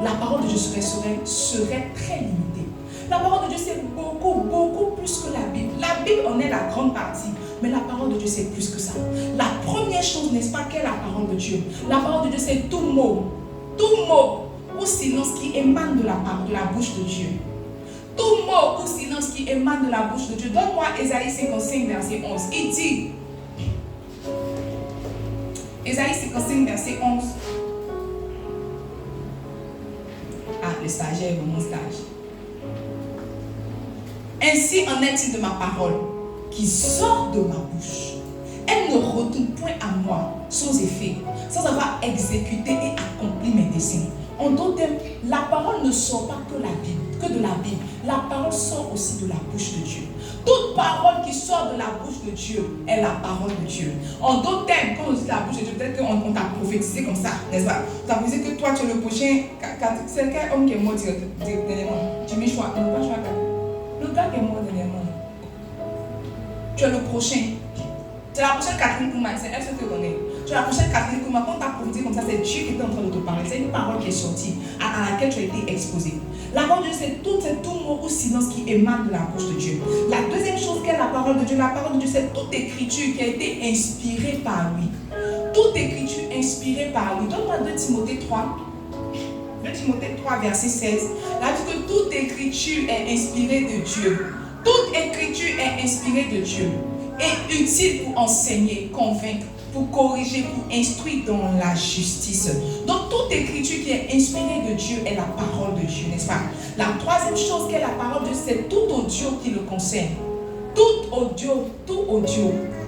Speaker 2: la parole de Dieu serait très limitée. La parole de Dieu, c'est beaucoup plus que la Bible. La Bible en est la grande partie. Mais la parole de Dieu, c'est plus que ça. La première chose, n'est-ce pas, qu'est la parole de Dieu? La parole de Dieu, c'est tout mot ou silence qui émane de la bouche de Dieu. Tout mot ou silence qui émane de la bouche de Dieu. Donne-moi Ésaïe 55, verset 11. Il dit, Ésaïe 55, verset 11. Ah, le stagiaire est mon stage. Ainsi en est-il de ma parole qui sort de ma bouche. Elle ne retourne point à moi sans effet, sans avoir exécuté et accompli mes desseins. En d'autres termes, la parole ne sort pas que de la Bible. La parole sort aussi de la bouche de Dieu. Toute parole qui sort de la bouche de Dieu est la parole de Dieu. En d'autres termes, quand on dit la bouche de Dieu, peut-être qu'on t'a prophétisé comme ça, n'est-ce pas? On t'a prophétisé que toi tu es le prochain. C'est quel homme qui est mort dernièrement? Jimmy Chouak, non pas Chouak. Le gars qui est mort dernièrement. Tu es le prochain. Tu es la prochaine Catherine Kouma, c'est elle qui te connaît. Tu es la prochaine Catherine Kouma. Quand tu as prophétisé comme ça, c'est Dieu qui est en train de te parler. C'est une parole qui est sortie, à laquelle tu as été exposé. La parole de Dieu, c'est tout mot ou silence qui émane de la bouche de Dieu. La deuxième chose qu'est la parole de Dieu, c'est toute écriture qui a été inspirée par lui. Toute écriture inspirée par lui. Donne-moi 2 Timothée 3. 2 Timothée 3, verset 16. Là, dit que toute écriture est inspirée de Dieu. Toute écriture est inspirée de Dieu. Et utile pour enseigner, convaincre, pour corriger, pour instruire dans la justice. Donc, toute écriture qui est inspirée de Dieu est la parole de Dieu, n'est-ce pas? La troisième chose qu'est la parole de Dieu, c'est tout audio qui le concerne. Tout audio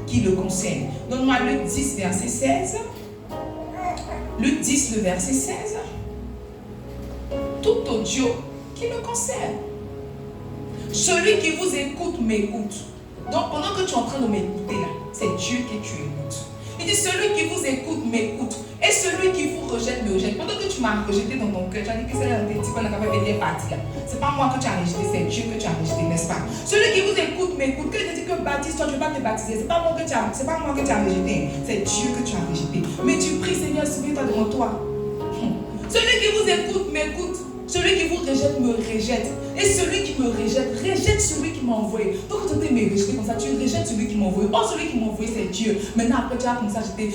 Speaker 2: qui le concerne. Donne-moi Luc 10, verset 16. Luc 10, le verset 16. Tout audio qui le concerne. Celui qui vous écoute m'écoute. Donc, pendant que tu es en train de m'écouter là, c'est Dieu que tu écoutes. Il dit, celui qui vous écoute m'écoute. Et celui qui vous rejette me rejette. Pendant que tu m'as rejeté dans ton cœur, tu as dit que c'est un petit peu la partie là. C'est pas moi que tu as rejeté, c'est Dieu que tu as rejeté, n'est-ce pas? Celui qui vous écoute m'écoute. Que je dis que baptise, toi, tu ne veux pas te baptiser. C'est pas moi que tu as rejeté. C'est Dieu que tu as rejeté. Mais tu pries, Seigneur, souviens-toi devant toi. Celui qui vous écoute m'écoute. Celui qui vous rejette me rejette. Et celui qui me rejette celui qui m'a envoyé. Donc quand tu es rejeté comme ça, tu rejettes celui qui m'a envoyé. Oh, celui qui m'a envoyé, c'est Dieu. Maintenant, après, tu as comme ça, j'étais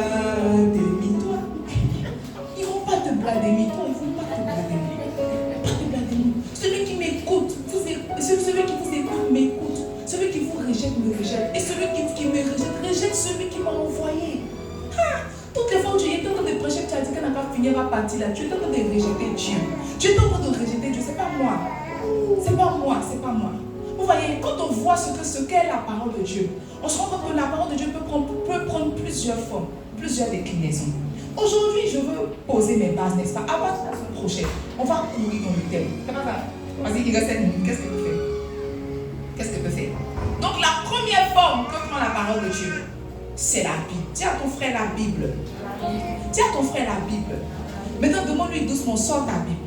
Speaker 2: bladémie-toi. Ils ne vont pas te bladémie-toi. Ils ne vont pas te bladémie. Pas te bladémie. Celui qui m'écoute, celui qui vous écoute m'écoute. Celui qui vous rejette me rejette. Et celui qui me rejette celui qui m'a envoyé. Toutes les fois où tu es en train de prêcher, tu as dit qu'elle n'a pas fini à partir là. Tu es en train de rejeter Dieu. Tu es en train de rejeter Dieu. C'est pas moi. C'est pas moi. C'est pas moi. Vous voyez, quand on voit ce qu'est la parole de Dieu, on se rend compte que la parole de Dieu peut prendre plusieurs formes, plusieurs déclinaisons. Aujourd'hui, je veux poser mes bases, n'est-ce pas? Avant la semaine prochaine, on va courir dans le thème. Vas-y, il reste 7 minutes. Qu'est-ce que tu fais? Qu'est-ce que tu fais? Donc, la première forme que prend la parole de Dieu, c'est la Bible. Dis à ton frère la Bible. Dis à ton frère la Bible. Maintenant, demande-lui doucement, sors ta Bible.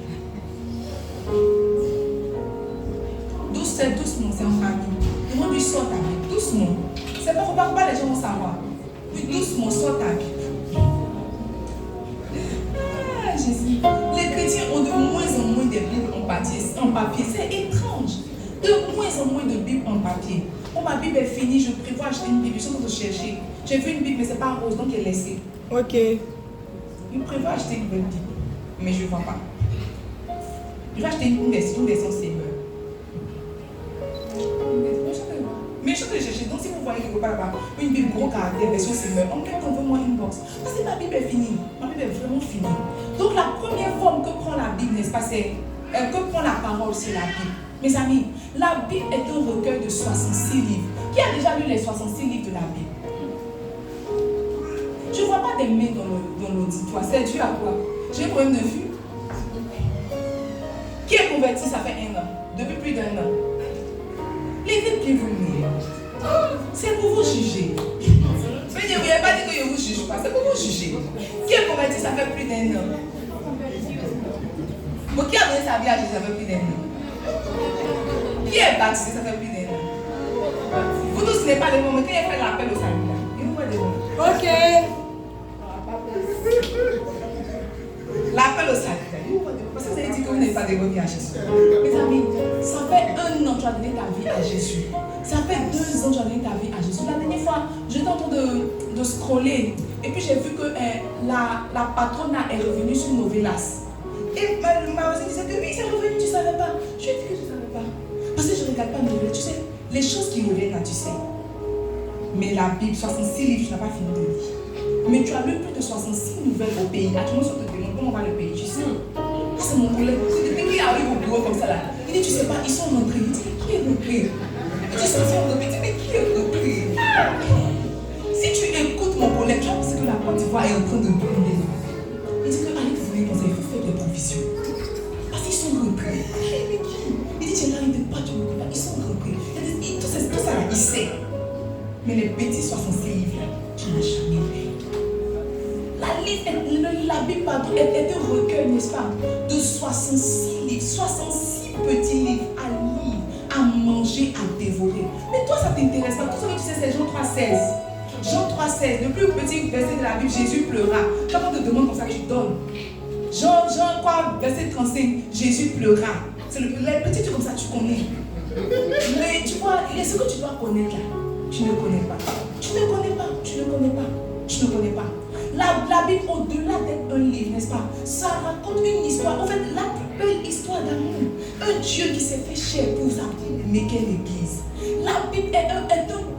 Speaker 2: Doucement, c'est en famille. Demande-lui, sors ta Bible. Doucement. C'est pas, faut pas, les gens vont savoir. Puis doucement, sors ta Bible. Ah, Jésus. Les chrétiens ont de moins en moins de Bibles en papier. C'est étrange. De moins en moins de Bibles en papier. Bon, ma Bible est finie, je prévois acheter une Bible. Je suis en train de chercher. J'ai vu une Bible, mais c'est pas rose, donc elle est laissée.
Speaker 3: Ok.
Speaker 2: Je prévois acheter une nouvelle Bible, mais je ne vois pas. Je vais acheter une version silver. Mais je vais chercher. Donc si vous voyez quelque part là-bas, une Bible gros caractère, version Seigneur, envoie-moi une box. Parce que ma Bible est finie. Ma Bible est vraiment finie. Donc la première forme que prend la Bible, n'est-ce pas, c'est que prend la parole, c'est la Bible. Mes amis, la Bible est un recueil de 66 livres. Qui a déjà lu les 66 livres de la Bible? Je ne vois pas des mains dans l'auditoire. C'est dû à quoi? J'ai un problème de vue. Qui est converti, ça fait 1 an? Depuis plus d'1 an. Levez bien vos mains. C'est pour vous juger. Mais ne voulez pas dire que je ne vous juge pas. C'est pour vous juger. Qui est converti, ça fait plus d'1 an? Bon, qui a donné sa vie à Jésus, ça fait plus d'1 an? Qui est baptisé, ça fait plus d'1 an? Vous tous, ce n'est pas le moment. Qui a fait l'appel au salut? Il vous voit des mots. Ok. L'appel au salut. Parce que vous avez dit que vous n'avez pas dévoté à Jésus. Mes amis, ça fait 1 an que tu as donné ta vie à Jésus. Ça fait 2 ans que tu as donné ta vie à Jésus. La dernière fois, j'étais en train de scroller. Et puis j'ai vu que la patronne est revenue sur Novelas. Et ma voisine disait que oui, c'est revenu, tu ne savais pas. Je lui ai dit que je ne savais pas. Parce que je ne regarde pas Novelas. Tu sais, les choses qui reviennent là, tu sais. Mais la Bible, 66 livres, tu n'as pas fini de lire. Mais tu as lu plus de 66 nouvelles au pays. Là, tout le monde se demande comment va le pays, tu sais. C'est mon collègue. Dès qu'il arrive au bureau comme ça là, il dit, tu sais pas, ils sont rentrés. Il dit, qui est rentré? Il dit, ils sont rentrés. Il dit, mais qui est rentré? Si tu écoutes mon collègue, tu vas penser que la Côte d'Ivoire est en train de brûler. Il dit que allez vous voyez comme ça, il faut faire des provisions. Parce qu'ils sont rentrés. Mais qui? Il dit, tu n'arrives pas, tu ne me pas. Ils sont rentrés. Tout ça là, il sait. Mais les petits 66 livres, tu n'as jamais lu. La Bible est un recueil, n'est-ce pas, de 66 livres, 66 petits livres à lire, à manger, à dévorer. Mais toi, ça t'intéresse pas. Tout ce que tu sais, c'est Jean 3,16. Jean 3,16, le plus petit verset de la Bible, Jésus pleura. Quand on te demande comme ça, tu donnes. Jean quoi, verset 35, Jésus pleura. C'est les petits trucs comme ça, tu connais. Mais tu vois, il y a ce que tu dois connaître là. Tu ne connais pas. Tu ne connais pas. Tu ne connais pas. Tu ne connais pas. La Bible, au-delà d'être un livre, n'est-ce pas, ça raconte une histoire, en fait, la plus belle histoire d'amour. Un Dieu qui s'est fait chair pour vous apprendre mais quelle église. La Bible est un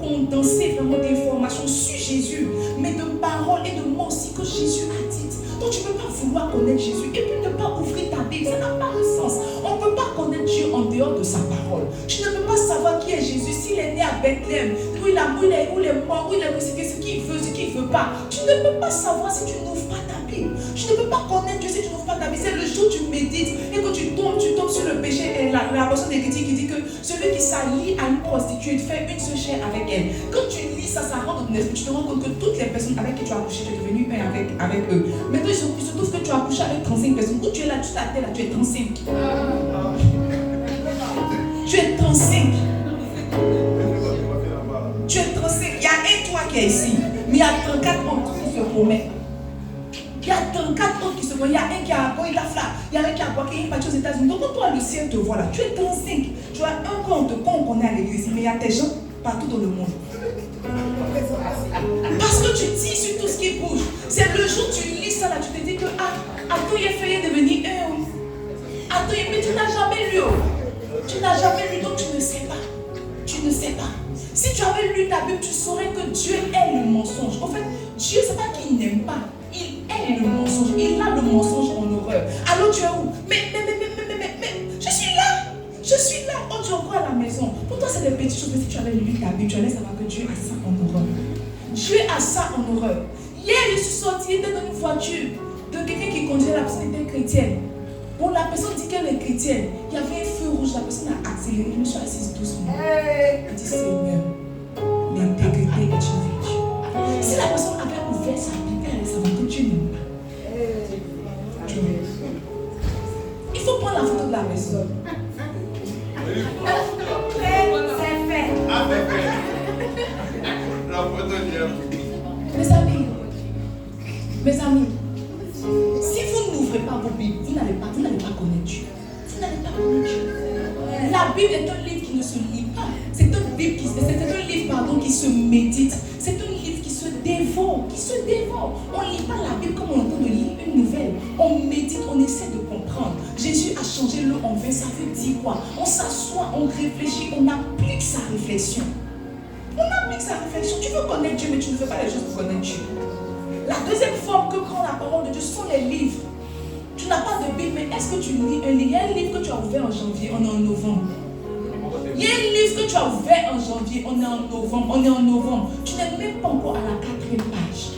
Speaker 2: condensé vraiment d'informations sur Jésus, mais de paroles et de mots aussi que Jésus a dites. Donc tu ne peux pas vouloir connaître Jésus et puis ne pas ouvrir ta Bible, ça n'a pas de sens. On ne peut pas connaître Dieu en dehors de sa parole. Tu ne peux pas savoir qui est Jésus, s'il est né à Bethléem, où il est mort, où il est crucifié, ce qu'il veut, ce qu'il ne veut pas. Tu ne peux pas savoir si tu n'ouvres pas ta Bible. Tu ne peux pas connaître Dieu si tu n'ouvres pas ta Bible. C'est le jour où tu médites et que tu tombes sur le péché. Et la personne des critiques qui dit que celui qui s'allie à une prostituée fait une seule chair avec elle. Quand tu lis ça, ça rentre dans ton esprit. Tu te rends compte que toutes les personnes avec qui tu as couché, tu es devenu un avec eux. Maintenant, il se trouve que tu as couché avec 35 personnes. Où tu es là, tu t'attends là, tu es 35. Tu es 35. Tu es 35. Il y a un toi qui est ici, mais il y a 34 autres qui se promettent. Il y a 34 autres qui se promettent. Il y a un qui a il a flash. Il y a un qui a quoi, qui est parti aux États-Unis. Donc quand toi, le ciel te voit là, tu es 35. Tu as un compte qu'on connaît à l'église, mais il y a des gens partout dans le monde. Parce que tu dis sur tout ce qui bouge. C'est le jour où tu lis ça là, tu te dis que attends, il est fait devenir un. Attends, mais tu n'as jamais lu. Tu n'as jamais lu, donc tu ne sais pas. Tu ne sais pas. Si tu avais lu ta Bible, tu saurais que Dieu est le mensonge. En fait, Dieu, c'est pas qu'il n'aime pas. Il est le mensonge. Il a le mensonge en horreur. Alors tu es où? Mais, je suis là. Je suis là. Oh, tu es encore à la maison. Pour toi, c'est des petites choses. Mais si tu avais lu ta Bible, tu allais savoir que Dieu a ça en horreur. Dieu a ça en horreur. Hier, je suis sortie dans une voiture de quelqu'un qui conduisait, la personne était chrétienne. Bon, la personne dit qu'elle est chrétienne. Il y avait un feu rouge, la personne a accéléré. Je me suis assise doucement. Elle dit, Seigneur, l'intégrité est une vertu. Si la personne avait ouvert sa Bible, elle allait savoir que Dieu n'aime pas. Il faut prendre la photo de la personne. C'est fait.
Speaker 3: La photo de
Speaker 2: mes amis, si vous n'ouvrez pas vos Bibles, vous n'allez pas connaître Dieu. Vous n'allez pas connaître Dieu. La Bible est un livre qui ne se lit pas. C'est un livre qui se médite. C'est un livre qui se dévore. On ne lit pas la Bible comme on est en train de lire une nouvelle. On médite, on essaie de comprendre. Jésus a changé l'eau en vin, ça veut dire quoi? On s'assoit, on réfléchit, on applique sa réflexion. avec sa réflexion. Tu veux connaître Dieu, mais tu ne fais pas les choses pour connaître Dieu. La deuxième forme que prend la parole de Dieu, ce sont les livres. Tu n'as pas de Bible, mais est-ce que tu lis un livre? Il y a un livre que tu as ouvert en janvier, on est en novembre. Il y a un livre que tu as ouvert en janvier, on est en novembre. Tu n'es même pas encore à la 4e page.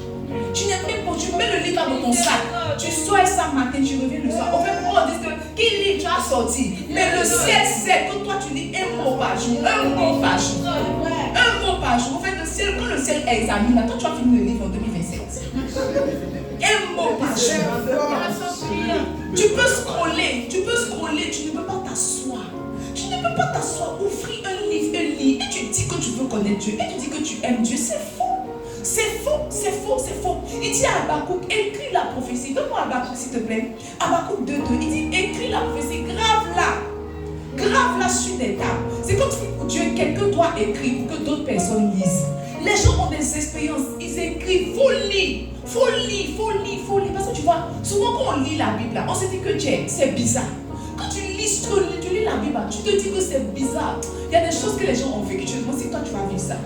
Speaker 2: Tu n'es même pas, tu mets le livre dans ton sac. Tu sors ça matin, tu reviens le soir. En fait, on dit que quel livre tu as sorti? Mais le ciel sait que toi tu lis un mot par jour, un mot par jour. Un mot par jour. En fait, le ciel, quand le ciel examine, toi tu vas finir le livre en 2027. Un mot par jour. Tu peux scroller, tu ne peux pas t'asseoir. Tu ne peux pas t'asseoir, ouvrir un livre, et tu dis que tu veux connaître Dieu, et tu dis que tu aimes Dieu. C'est faux. C'est faux, c'est faux, c'est faux. Il dit à Habakkuk, écris la prophétie. Donne-moi Habakkuk s'il te plaît. Habakkuk 2:2. Il dit, écris la prophétie, grave-la sur des tables. C'est comme si Dieu, quelqu'un doit écrire pour que d'autres personnes lisent. Les gens ont des expériences, ils écrivent, faut lire. Parce que tu vois, souvent quand on lit la Bible, on se dit que c'est bizarre. Quand tu lis la Bible, tu te dis que c'est bizarre. Il y a des choses que les gens ont vécues. Tu te demandes si toi tu vas vivre ça.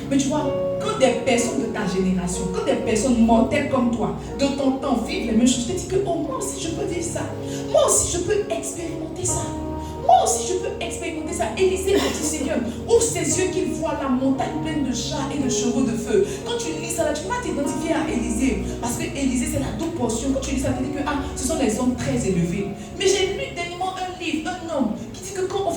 Speaker 2: Mais tu vois, quand des personnes de ta génération, quand des personnes mortelles comme toi, de ton temps, vivent les mêmes choses, je te dis que oh, moi aussi je peux vivre ça. Moi aussi je peux expérimenter ça. Moi aussi je peux expérimenter ça. Élisée a dit, Seigneur, ouvre ses yeux qu'il voit la montagne pleine de chars et de chevaux de feu. Quand tu lis ça, là, tu peux pas t'identifier à Élisée. Parce que Élisée, c'est la double portion. Quand tu lis ça, tu dis que ce sont des hommes très élevés. Mais j'ai lu dernièrement un livre, un homme, qui dit que quand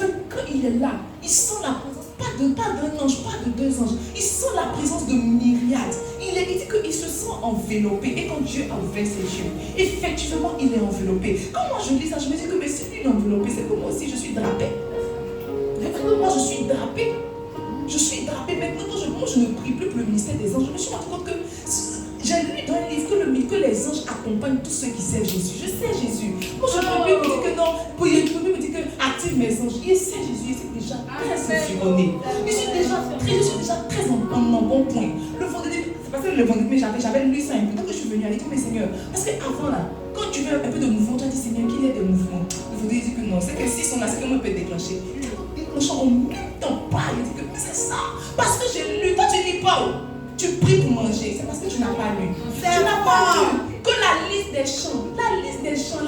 Speaker 2: il est là, il sent la présence. Pas d'un ange, pas de deux anges. Il sent la présence de myriades. Il dit qu'il se sent enveloppé. Et quand Dieu a ouvert ses yeux, effectivement, il est enveloppé. Quand moi je lis ça, je me dis que mais si lui est enveloppé, c'est que moi aussi je suis drapé. Moi je suis drapé. Maintenant, quand je ne prie plus pour le ministère des anges, je me suis rendu compte que j'ai lu dans un livre que les anges accompagnent tous ceux qui servent Jésus. Je sais Jésus. Quand je ne peux plus me dire que non, pour me dire que active mes anges. Il sait Jésus, il est déjà très environné. Je suis déjà très en bon point. Le vendredi, c'est parce que le vendredi, j'avais lu ça un peu. Donc je suis venue à l'église, mais Seigneur, parce qu'avant là, quand tu veux un peu de mouvement, tu as dit Seigneur, qu'il y ait des mouvements. Le vendredi dit que non, c'est que s'ils sont là, c'est que moi je peux déclencher. Déclenchant en même temps, pas. Il dit que c'est ça. Parce que j'ai lu, toi tu lis pas. Tu pries pour manger, c'est parce que tu n'as pas lu. Tu n'as pas lu que la liste des chants, la liste des chants,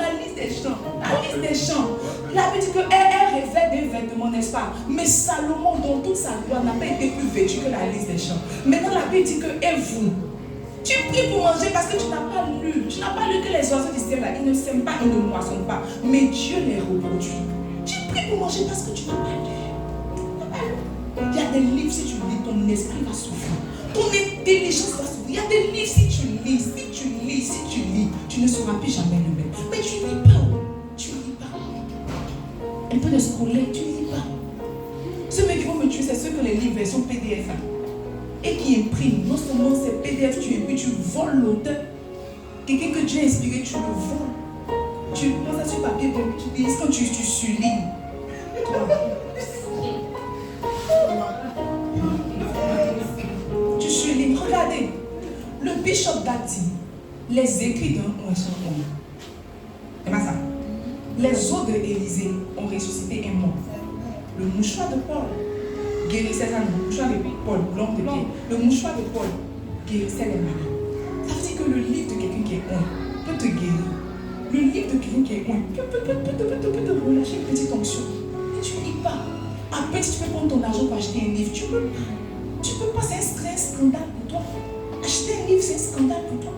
Speaker 2: la Bible dit qu'elle revêt des vêtements, n'est-ce pas? Mais Salomon, dans toute sa gloire, n'a pas été plus vêtu que la liste des chants. Maintenant, la Bible dit que et vous, tu pries pour manger parce que tu n'as pas lu. Tu n'as pas lu que les oiseaux du ciel, là, ils ne sèment pas, ils ne moissonnent pas. Mais Dieu les reproduit. Tu pries pour manger parce que tu n'as pas lu. Il y a des livres, si tu lis, ton esprit va souffrir. Ton intelligence va s'ouvrir. Il y a des livres, si tu lis, tu ne seras plus jamais le même. Mais tu ne lis pas. Un peu de scroller, tu ne lis pas. Ceux qui vont me tuer, c'est ceux que les livres sont PDF. Et qui impriment. Non seulement c'est PDF, et puis tu voles l'auteur. Quelqu'un que Dieu a inspiré, tu le voles. Tu prends ça sur papier, tu lis, quand tu surlignes. Regardez, le bishop Dati, les écrits d'un ont sont morts. C'est pas ça. Les os de Élisée ont ressuscité un mort. Le mouchoir de Paul guérissait ça. Le mouchoir de Paul, blanc de pied. Le mouchoir de Paul guérissait les malades. Ça veut dire que le livre de quelqu'un qui est un peut te guérir. Le livre de quelqu'un qui est un peut te relâcher une petite onction. Et tu ne lis pas. Après, si tu peux prendre ton argent pour acheter un livre, tu peux pas. Tu peux pas, c'est un scandale pour toi. Acheter un livre, c'est un scandale pour toi.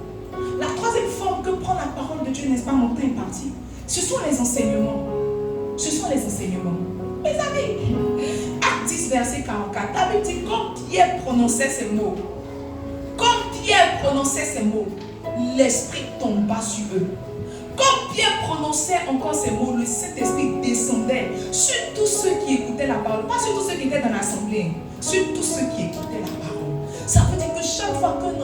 Speaker 2: La troisième forme que prend la parole de Dieu, n'est-ce pas, mon temps est parti. Ce sont les enseignements. Mes amis, Acte 10, verset 44, la Bible dit, quand Pierre prononçait ces mots, l'Esprit tomba sur eux. Quand Pierre prononçait encore ces mots, le Saint-Esprit descendait sur tous ceux qui écoutaient la parole. Pas sur tous ceux qui étaient dans l'assemblée, sur tous ceux qui écoutaient la parole. Ça veut dire que chaque fois qu'un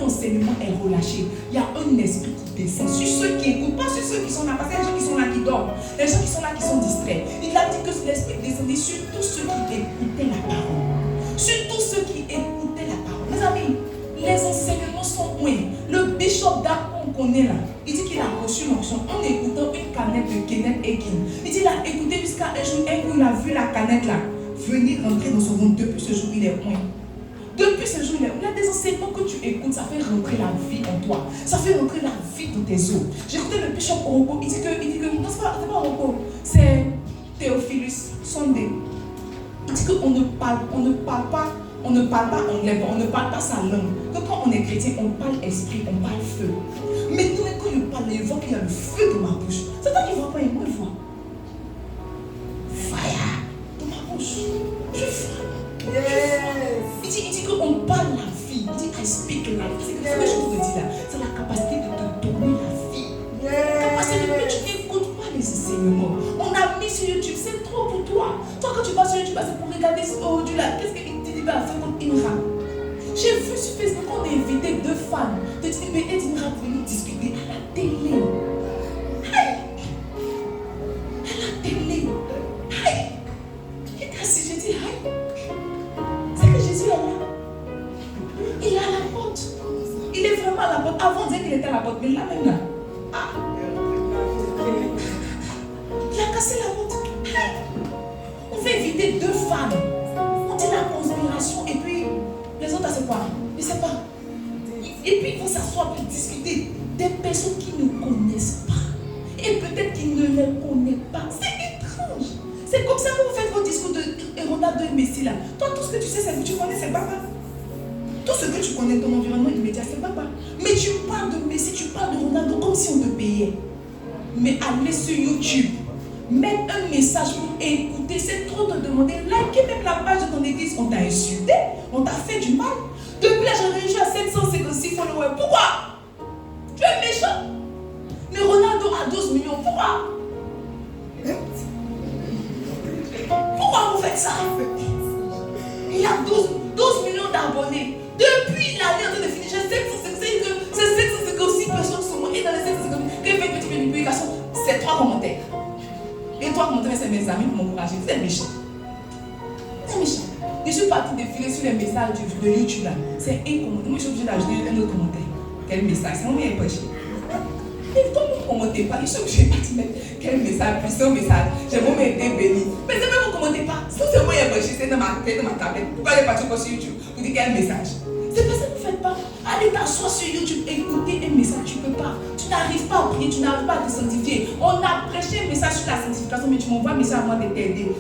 Speaker 2: enseignement est relâché, il y a un esprit qui descend sur ceux qui écoutent, pas sur ceux qui sont là, parce qu'il y a des gens qui sont là qui dorment, les gens qui sont là qui sont distraits. Il a dit que l'esprit descendait sur tous ceux qui écoutaient la parole. Sur tous ceux qui écoutaient la parole. Mes amis, les enseignements sont oui. Le bishop d'Arc qu'on connaît là, il dit qu'il a reçu l'onction en écoutant une canette de Kenneth Hagin. Il dit qu'il a écouté jusqu'à un jour, il a vu la canette là venir rentrer dans son ventre. Depuis ce jour, il est point. Depuis ce jour, il y a des enseignements que tu écoutes, ça fait rentrer la vie en toi. Ça fait rentrer la vie dans tes os. J'ai écouté le bishop Orogo, il dit que non, c'est pas Orogo, c'est Théophilus Sunday. Il dit qu'on ne parle pas anglais, on ne parle pas sa langue. Donc quand on est chrétien, on parle esprit, on parle feu. Maintenant, quand je parle, je vois qu'il y a le feu dans ma bouche. C'est toi qui ne vois pas et moi je vois. Fire dans ma bouche. Je vois. Il dit qu'on parle la vie. Il dit I speak life. C'est ce que je te dis là. C'est la capacité de te donner la vie. La capacité de tu n'écoutes pas les enseignements. On a mis sur YouTube, c'est trop pour toi. Toi quand tu vas sur YouTube, c'est pour regarder ce audio là. Qu'est-ce qu'il te dit va faire contre Imra? J'ai vu sur Facebook qu'on a invité 2 femmes de Tibé et d'Imra pour venir discuter à la télé. Aïe! À la télé. Aïe! Et si je dis aïe, c'est que Jésus est là. Il est à la porte. Il est vraiment à la porte. Avant on disait qu'il était à la porte, mais là même là. Ah! Il a cassé la porte. Aïe! On fait inviter 2 femmes. On dit la conspiration et puis les autres, c'est quoi? Je ne sais pas. Et puis ils vont s'asseoir pour discuter des personnes qui ne connaissent pas. Et peut-être qu'ils ne les connaissent pas. C'est étrange. C'est comme ça que vous faites vos discours de Ronaldo et Messi là. Toi, tout ce que tu sais, c'est que tu connais, c'est papa. Tout ce que tu connais de ton environnement immédiat, c'est papa. Mais tu parles de Messi, tu parles de Ronaldo comme si on te payait. Mais aller sur YouTube, mettre un message pour écouter, c'est trop te demander. Liker même la page de ton église, on t'a insulté, on t'a fait du mal. Depuis là, j'ai réussi à 756 followers. Pourquoi? Tu es méchant. Mais Ronaldo a 12 millions. Pourquoi? Pourquoi vous faites ça? Il a 12 millions d'abonnés. Depuis l'année en train de finir, je sais que c'est 756 personnes sur moi. Et dans les 756, quand il fait une petite publication, c'est 3 commentaires. Et 3 commentaires, c'est mes amis pour m'encourager. Vous êtes méchant. C'est méchant. Je suis partie défiler sur les messages de YouTube là. C'est incommode. Moi, je suis obligée d'ajouter un autre commentaire. Quel message? C'est mon meilleur poche. Mais toi, vous ne commentez pas. Je suis obligée de mettre quel message, puissant message. J'ai mon été béni. Mais c'est même vous ne commentez pas. Si c'est mon meilleur poche, c'est dans ma tête, dans ma tablette. Pourquoi aller partir sur YouTube pour dire quel message? C'est parce que vous ne faites pas. Allez t'asseoir sur YouTube, écouter un message. Tu ne peux pas. Tu n'arrives pas à prier, tu n'arrives pas à te sanctifier. On a prêché un message sur la sanctification, mais tu m'envoies un message à moi de t'aider.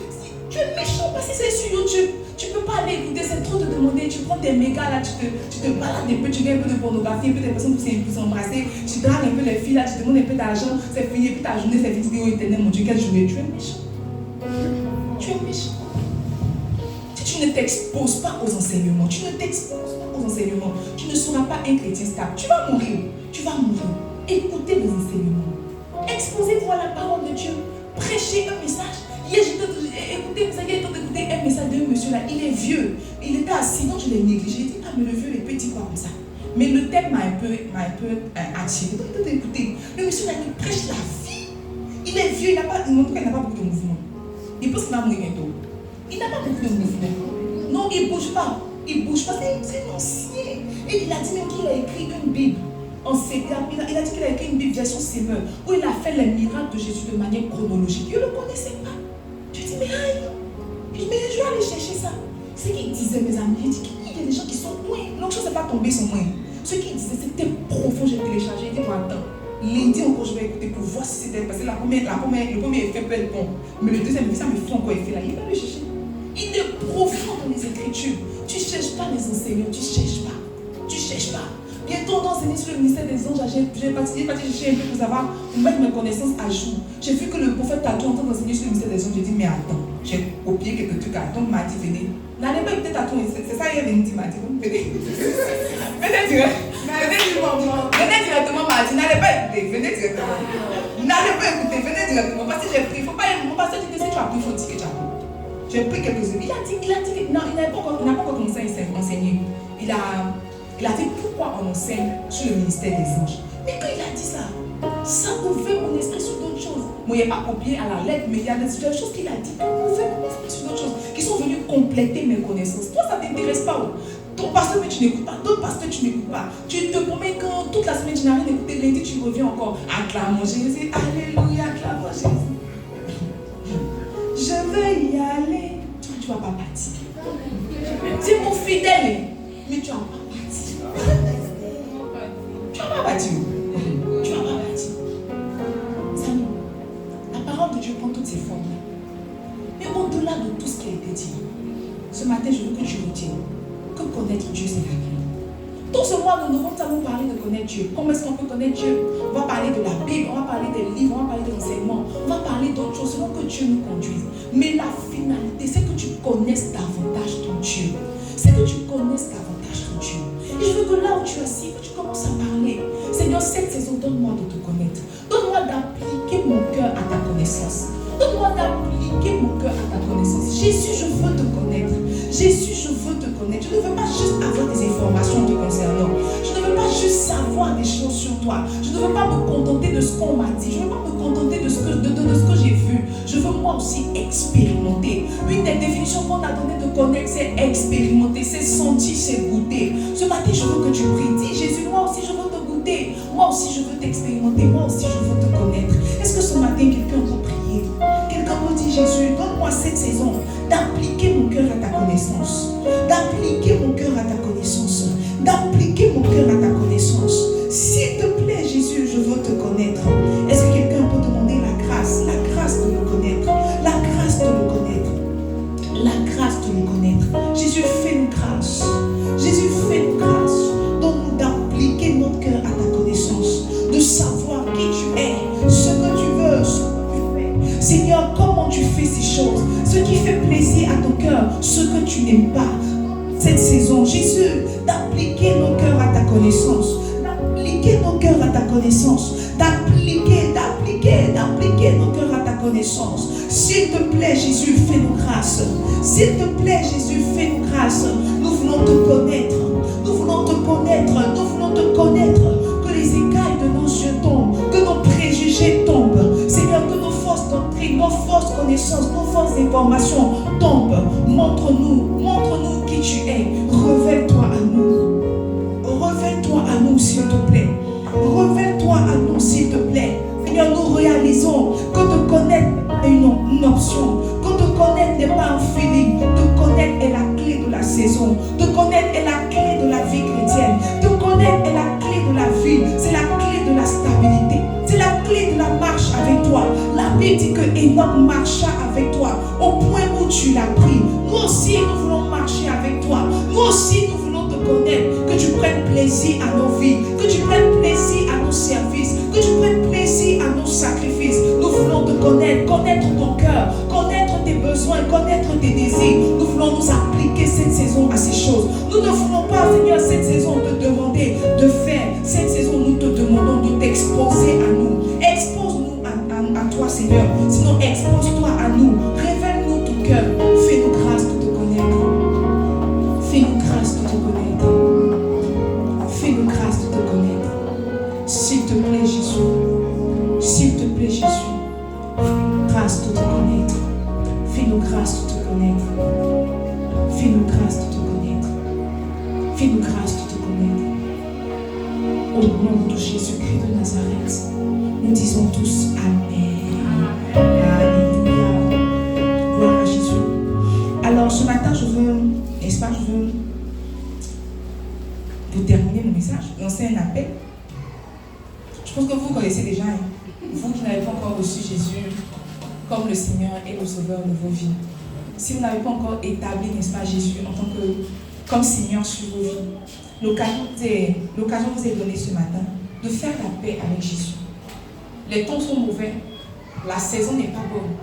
Speaker 2: Tu es méchant parce que c'est sur YouTube. Tu ne peux pas aller écouter, c'est trop te demander. Tu prends tes mégas là, tu te balades un peu, tu viens un peu de pornographie, un peu des personnes pour s'embrasser. Tu dragues un peu les filles là, tu demandes un peu d'argent, c'est fini, puis ta journée, c'est vidéo éternelle. Mon Dieu, quelle journée. Tu es méchant. Tu es méchant. Si tu ne t'exposes pas aux enseignements, tu ne seras pas un chrétien stable. Tu vas mourir. Écoutez les enseignements. Exposez-vous à la parole de Dieu. Prêchez un message. Hier, écoutez un message d'un monsieur là. Il est vieux. Il était assis, donc je l'ai négligé. J'ai dit, ah, mais le vieux, il est petit quoi comme ça. Mais le thème m'a un peu attiré. Donc, écoutez, le monsieur là, il prêche la vie. Il est vieux, il n'a pas beaucoup de mouvement. Il pense qu'il va mourir bientôt. Il n'a pas beaucoup de mouvement. Non, il ne bouge pas. C'est un ancien. Et il a dit même qu'il a écrit une Bible. Il a dit qu'il a écrit une Bible version Semeur où il a fait les miracles de Jésus de manière chronologique. Je ne le connaissais pas. Je dis, mais aïe, mais je vais aller chercher ça. Ce qu'il disait, mes amis, il dit qu'il y a des gens qui sont loin. L'autre chose n'est pas tombé, ils sont loin. Ce qu'il disait, c'était profond. J'ai téléchargé. Il dit, moi, attends. Lundi encore, je vais écouter pour voir si c'était. Parce que le premier effet peut être bon. Mais le deuxième effet, ça me fait encore effet là. Il va le chercher. Il est profond dans les Écritures. Tu ne cherches pas les enseignants, tu ne cherches pas. Bientôt, on doit enseigner sur le ministère des anges. J'ai parti chercher un peu pour savoir, pour mettre mes connaissances à jour. J'ai vu que le prophète Tatou est en train d'enseigner sur le ministère des anges. J'ai dit, mais attends, j'ai copié quelques trucs. Donc, m'a dit, venez. N'allez pas écouter Tatou, c'est ça, il est venu dire, m'a dit, venez. Venez directement, m'a dit, n'allez pas écouter, venez directement. N'allez pas écouter, venez directement. Parce que j'ai pris, il ne faut pas, mon pasteur dit que si tu as pris, il faut dire que tu as pris. J'ai pris quelques unes. Il a dit, non, il n'a pas encore commencé à enseigner. Il a dit pourquoi on enseigne sur le ministère des anges. Mais quand il a dit ça, ça ouvrait mon esprit sur d'autres choses. Moi, il n'a pas copié à la lettre, mais il y a des choses qu'il a dit qui ouvraient mon esprit sur d'autres choses, qui sont venues compléter mes connaissances. Toi, ça ne t'intéresse pas. Ton pasteur, mais tu n'écoutes pas. D'autres pasteurs, tu n'écoutes pas. Tu te promets que toute la semaine, tu n'as rien écouté. Lundi, tu reviens encore. Acclamons Jésus. Alléluia, acclamons Jésus. Je veux y aller. Tu ne vas pas partir. C'est mon fidèle. mais tu n'as pas bâti. Tu n'as pas bâti. Tu n'as pas bâti. Salut, la parole de Dieu prend toutes ses formes. Mais au-delà de tout ce qui a été dit, ce matin, je veux que tu retiennes que connaître Dieu, c'est la clé. Tout ce mois, nous allons parler de connaître Dieu. Comment est-ce qu'on peut connaître Dieu? On va parler de la Bible, on va parler des livres, on va parler de l'enseignement, on va parler d'autres choses selon que Dieu nous conduise. Mais la finalité, c'est que tu connaisses davantage ton Dieu. C'est que tu connaisses davantage ton Dieu. Et je veux que là où tu es assis, que tu commences à parler. Seigneur, cette saison, donne-moi de te connaître. Donne-moi d'appliquer mon cœur à ta connaissance. Donne-moi d'appliquer mon cœur à ta connaissance. Jésus, je veux te connaître. Jésus, je veux te connaître. Je ne veux pas juste avoir des informations te concernant. Je ne veux pas juste savoir des choses sur toi. Je ne veux pas me contenter de ce qu'on m'a dit. Je ne veux pas me contenter de ce que j'ai vu. Je veux moi aussi expérimenter. Une des définitions qu'on a donné de connaître, c'est expérimenter, c'est sentir, c'est goûter. Ce matin, je veux que tu pries. Dis, Jésus, moi aussi, je veux te goûter. Moi aussi, je veux t'expérimenter. Moi aussi, je veux te connaître. Est-ce que ce matin, quelqu'un peut prier? Quelqu'un peut dire, Jésus, donne-moi cette saison d'appliquer mon cœur à ta connaissance. D'appliquer mon cœur à ta connaissance. D'appliquer mon cœur à ta connaissance. S'il te plaît, Jésus, je veux te connaître. Est-ce que quelqu'un peut demander la grâce de me connaître, la grâce de me connaître, la grâce de me connaître. Jésus, fais-nous grâce. Jésus, fais-nous grâce. Donne-nous d'appliquer notre cœur à ta connaissance, de savoir qui tu es, ce que tu veux, ce que tu fais. Seigneur, comment tu fais ces choses, ce qui fait plaisir à ton cœur, ce que tu n'aimes pas. Cette saison, Jésus, d'appliquer nos cœurs à ta connaissance, d'appliquer nos cœurs à ta connaissance, d'appliquer nos cœurs à ta connaissance. S'il te plaît, Jésus, fais-nous grâce. S'il te plaît, Jésus, fais-nous grâce. Nous voulons te connaître. Nous voulons te connaître. Nous voulons te connaître. Que les écailles de nos yeux tombent. Que nos préjugés tombent. Seigneur, que nos fausses doctrines, nos fausses connaissances, nos fausses informations tombent. Montre-nous qui tu es. Révèle-toi à nous. Révèle-toi à nous, s'il te plaît. Révèle-toi à nous, s'il te plaît. Seigneur, nous réalisons que te connaître est une option. Que te connaître n'est pas un feeling. Te connaître est la clé de la saison. Te connaître est la clé de la vie chrétienne. Te connaître est la clé de la vie. C'est la clé de la stabilité. C'est la clé de la marche avec toi. La Bible dit que Enoch marcha avec toi au point où tu l'as pris. Nous aussi, nous voulons marcher avec toi. Nous aussi, nous voulons te connaître. Que tu prennes plaisir à nos vies. Que tu prennes plaisir à nos services. Que tu prennes plaisir à nos sacrifices. Nous voulons te connaître. Connaître ton cœur. Connaître tes besoins. Connaître tes désirs. Nous voulons nous appliquer cette saison à ces choses. Nous ne voulons pas, Seigneur, cette saison te demander de faire. Cette saison, nous te demandons de t'exposer à nous. Expose-nous à toi, Seigneur. Sinon, expose-toi à nous. Révèle-nous ton cœur. Fais-nous grâce de te connaître. Fais-nous grâce de te connaître. Fais-nous grâce de te connaître. S'il te plaît, Jésus. S'il te plaît, Jésus. Fais-nous grâce de te connaître. Fais-nous grâce de te connaître. Fais-nous grâce de te connaître. Fais-nous grâce de te connaître. Au nom de Jésus-Christ de Nazareth, nous disons tous Amen. Alléluia. Gloire à Jésus. Alors ce matin, je veux pour terminer mon message, lancer un appel. Je pense que vous connaissez déjà, vous qui n'avez pas encore reçu Jésus comme le Seigneur et le Sauveur de vos vies. Si vous n'avez pas encore établi, n'est-ce pas, Jésus en tant que comme Seigneur sur vos vies, l'occasion vous est donnée ce matin de faire la paix avec Jésus. Les temps sont mauvais, la saison n'est pas bonne.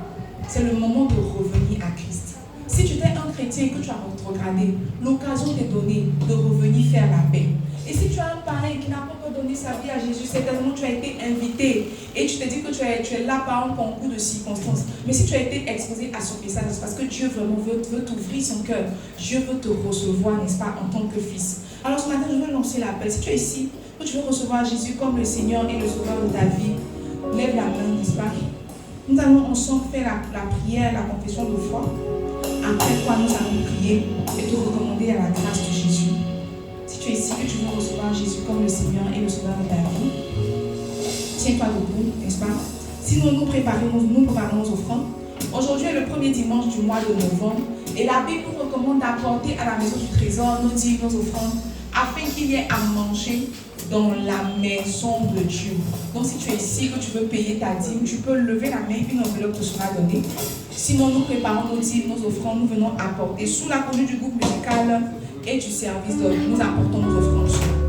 Speaker 2: C'est le moment de revenir à Christ. Si tu es un chrétien et que tu as rétrogradé, l'occasion t'est donnée de revenir faire la paix. Et si tu as un parrain qui n'a pas encore donné sa vie à Jésus, certainement tu as été invité et tu te dis que tu es là par un concours de circonstances. Mais si tu as été exposé à son message, c'est parce que Dieu vraiment veut t'ouvrir son cœur. Dieu veut te recevoir, n'est-ce pas, en tant que fils. Alors ce matin, je veux lancer l'appel. Si tu es ici, que tu veux recevoir Jésus comme le Seigneur et le Sauveur de ta vie, lève la main, n'est-ce pas? Nous allons ensemble faire la prière, la confession de foi. Après quoi, nous allons prier et te recommander à la grâce de Jésus. Si tu es ici, que tu veux recevoir Jésus comme le Seigneur et le Sauveur de ta vie, tiens-toi debout, n'est-ce pas? Sinon, nous préparons nos offrandes. Aujourd'hui est le premier dimanche du mois de novembre Et la Bible nous recommande d'apporter à la maison du trésor nos dîmes, nos offrandes, afin qu'il y ait à manger dans la maison de Dieu. Donc si tu es ici, que tu veux payer ta dîme, tu peux lever la main, une enveloppe te sera donnée. Sinon, nous préparons nos dîmes, nos offrandes, nous venons apporter sous la conduite du groupe musical et du service, nous apportons nos offrandes.